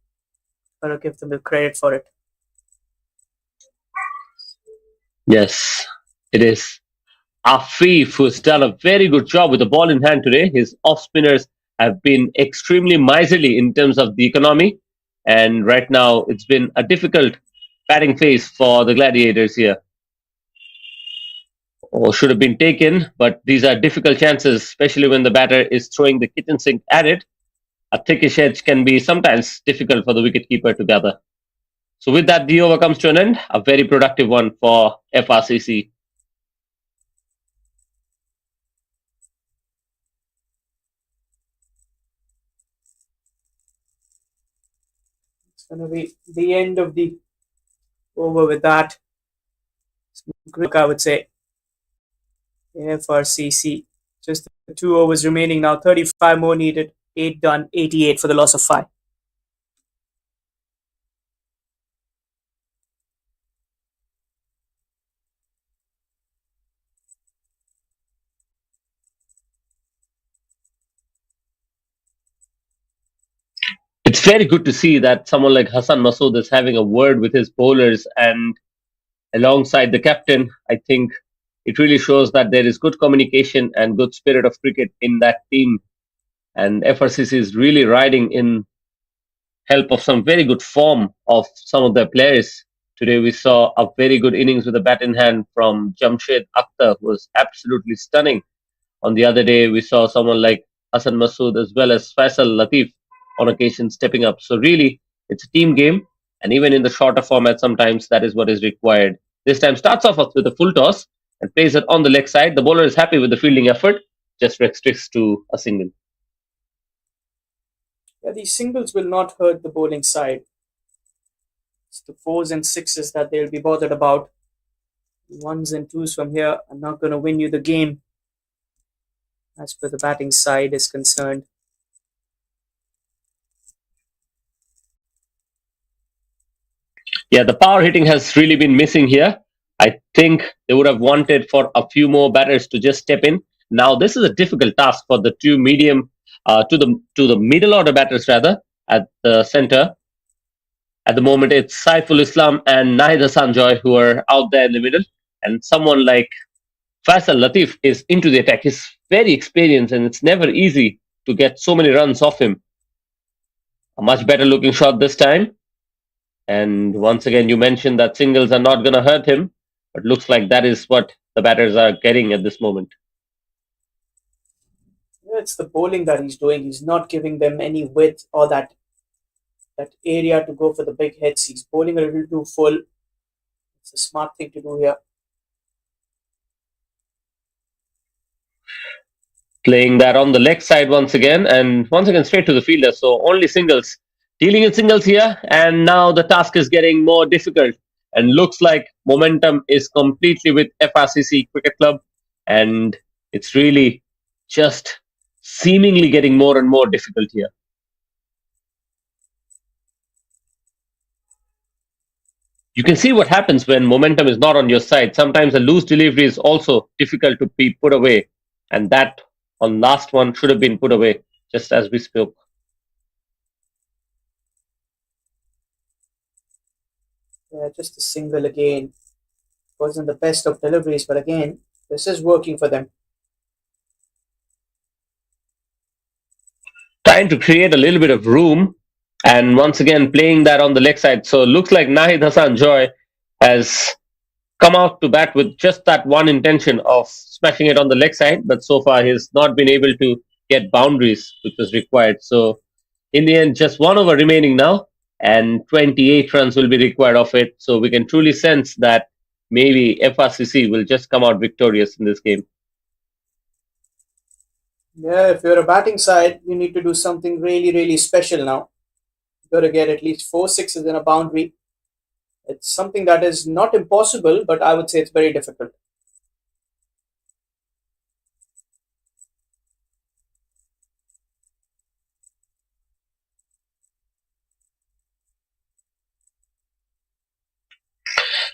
gotta give them the credit for it. Yes, it is. Afif, who's done a very good job with the ball in hand today. His off spinners have been extremely miserly in terms of the economy, and right now it's been a difficult batting phase for the Gladiators here. Or should have been taken, but these are difficult chances, especially when the batter is throwing the kitchen sink at it. A thickish edge can be sometimes difficult for the wicketkeeper to gather. So with that, the over comes to an end. A very productive one for FRCC. It's gonna be the end of the over with that. Great, I would say. FRCC. Just the 2 overs remaining now. 35 more needed. 8 done. 88 for the loss of 5. It's very good to see that someone like Hassan Masood is having a word with his bowlers and alongside the captain. I think it really shows that there is good communication and good spirit of cricket in that team. And FRCC is really riding in help of some very good form of some of their players. Today we saw a very good innings with a bat in hand from Jamshed Akhtar, who was absolutely stunning. On the other day, we saw someone like Hassan Masood as well as Faisal Latif on occasion stepping up. So really, it's a team game, and even in the shorter format, sometimes that is what is required. This time starts off with a full toss and plays it on the leg side. The bowler is happy with the fielding effort, just restricts to a single. Yeah, these singles will not hurt the bowling side. It's the 4s and 6s that they'll be bothered about. 1s and 2s from here are not going to win you the game as per the batting side is concerned. Yeah, the power hitting has really been missing here. I think they would have wanted for a few more batters to just step in. Now, this is a difficult task for the two medium, to the middle order batters rather at the center. At the moment, it's Saiful Islam and Nahid Hassan Joy who are out there in the middle, and someone like Faisal Latif is into the attack. He's very experienced, and it's never easy to get so many runs off him. A much better looking shot this time. And once again, you mentioned that singles are not going to hurt him, but looks like that is what the batters are getting at this moment. Yeah, it's the bowling that he's doing. He's not giving them any width or that area to go for the big hits. He's bowling a little too full. It's a smart thing to do here. Playing that on the leg side once again straight to the fielder. So only singles. Dealing in singles here, and now the task is getting more difficult. And looks like momentum is completely with FRCC Cricket Club, and it's really just seemingly getting more and more difficult here. You can see what happens when momentum is not on your side. Sometimes a loose delivery is also difficult to be put away, and that on last one should have been put away just as we spoke. Yeah, just a single again. Wasn't the best of deliveries, but again, this is working for them. Trying to create a little bit of room, and once again playing that on the leg side. So looks like Nahid Hassan Joy has come out to bat with just that one intention of smashing it on the leg side, but so far he's not been able to get boundaries which was required. So in the end, just one over remaining now, and 28 runs will be required of it. So we can truly sense that maybe FRCC will just come out victorious in this game. Yeah, if you're a batting side, you need to do something really, really special now. You got to get at least 4 sixes in a boundary. It's something that is not impossible, but I would say it's very difficult.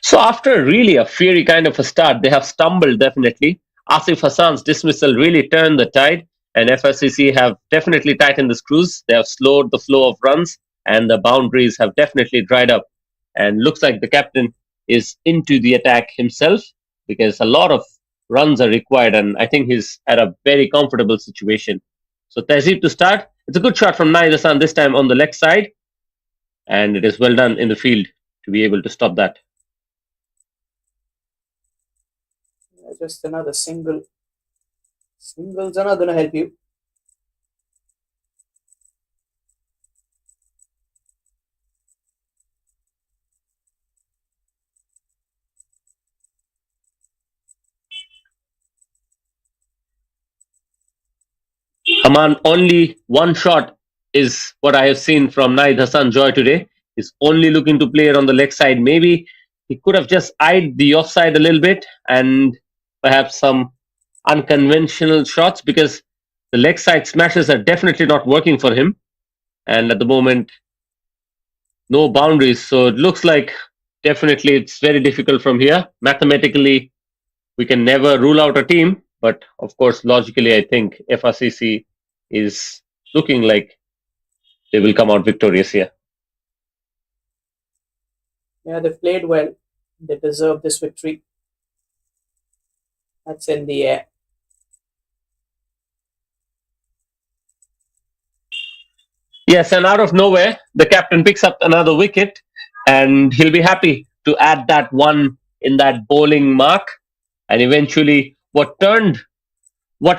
So after really a fiery kind of a start, they have stumbled definitely. Asif Hassan's dismissal really turned the tide, and FSCC have definitely tightened the screws. They have slowed the flow of runs, and the boundaries have definitely dried up. And looks like the captain is into the attack himself because a lot of runs are required, and I think he's at a very comfortable situation. So Tehzeeb to start. It's a good shot from Naid Hassan this time on the leg side, and it is well done in the field to be able to stop that. Yeah, just another single. Singles are not going to help you. Haman, only one shot is what I have seen from Naid Hassan Joy today. He's only looking to play it on the leg side. Maybe he could have just eyed the offside a little bit and perhaps some unconventional shots because the leg side smashes are definitely not working for him. And at the moment, no boundaries. So it looks like definitely it's very difficult from here. Mathematically, we can never rule out a team, but of course, logically, I think FRCC is looking like they will come out victorious here. Yeah, they've played well. They deserve this victory. That's in the air. Yes, and out of nowhere, the captain picks up another wicket, and he'll be happy to add that one in that bowling mark. And eventually, what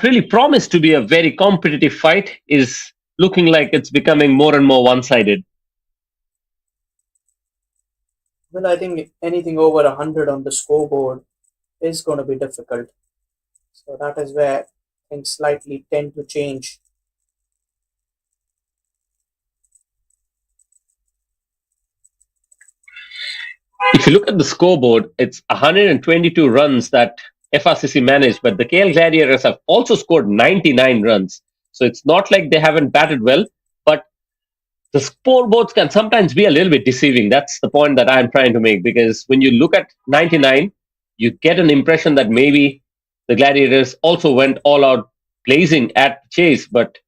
really promised to be a very competitive fight is looking like it's becoming more and more one-sided. Well, I think anything over 100 on the scoreboard is going to be difficult. So that is where things slightly tend to change. If you look at the scoreboard, it's 122 runs that FRCC managed, but the KL Gladiators have also scored 99 runs. So it's not like they haven't batted well, but The scoreboards can sometimes be a little bit deceiving. That's the point that I'm trying to make, because when you look at 99, you get an impression that maybe the Gladiators also went all out blazing at the chase, but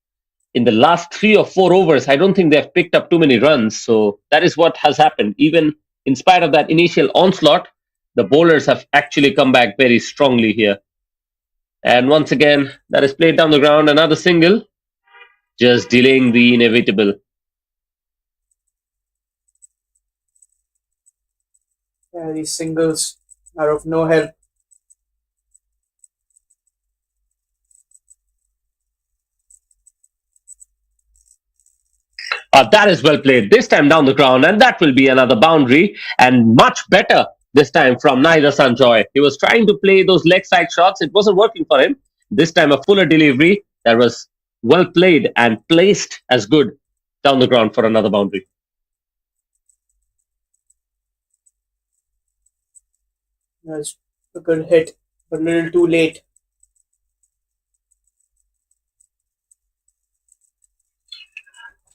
in the last 3 or 4 overs, I don't think they've picked up too many runs. So that is what has happened. Even in spite of that initial onslaught, the bowlers have actually come back very strongly here. And once again, that is played down the ground, another single, just delaying the inevitable. Yeah, these singles are of no help. That is well played. This time down the ground, and that will be another boundary, and much better this time from neither Sanjoy. He was trying to play those leg side shots. It wasn't working for him. This time, a fuller delivery that was well played and placed as good down the ground for another boundary. That's a good hit, but a little too late.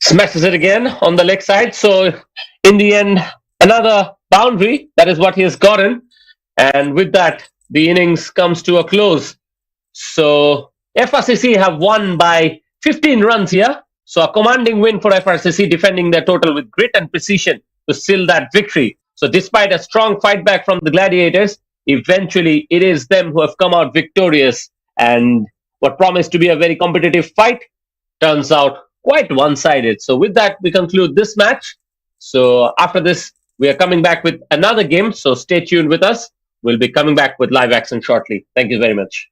Smashes it again on the leg side. So, in the end, another boundary. That is what he has gotten. And with that, the innings comes to a close. So FRCC have won by 15 runs here. So a commanding win for FRCC, defending their total with grit and precision to seal that victory. So despite a strong fight back from the Gladiators, eventually it is them who have come out victorious. And what promised to be a very competitive fight turns out quite one-sided. So with that, we conclude this match. So after this, we are coming back with another game. So stay tuned with us. We'll be coming back with live action shortly. Thank you very much.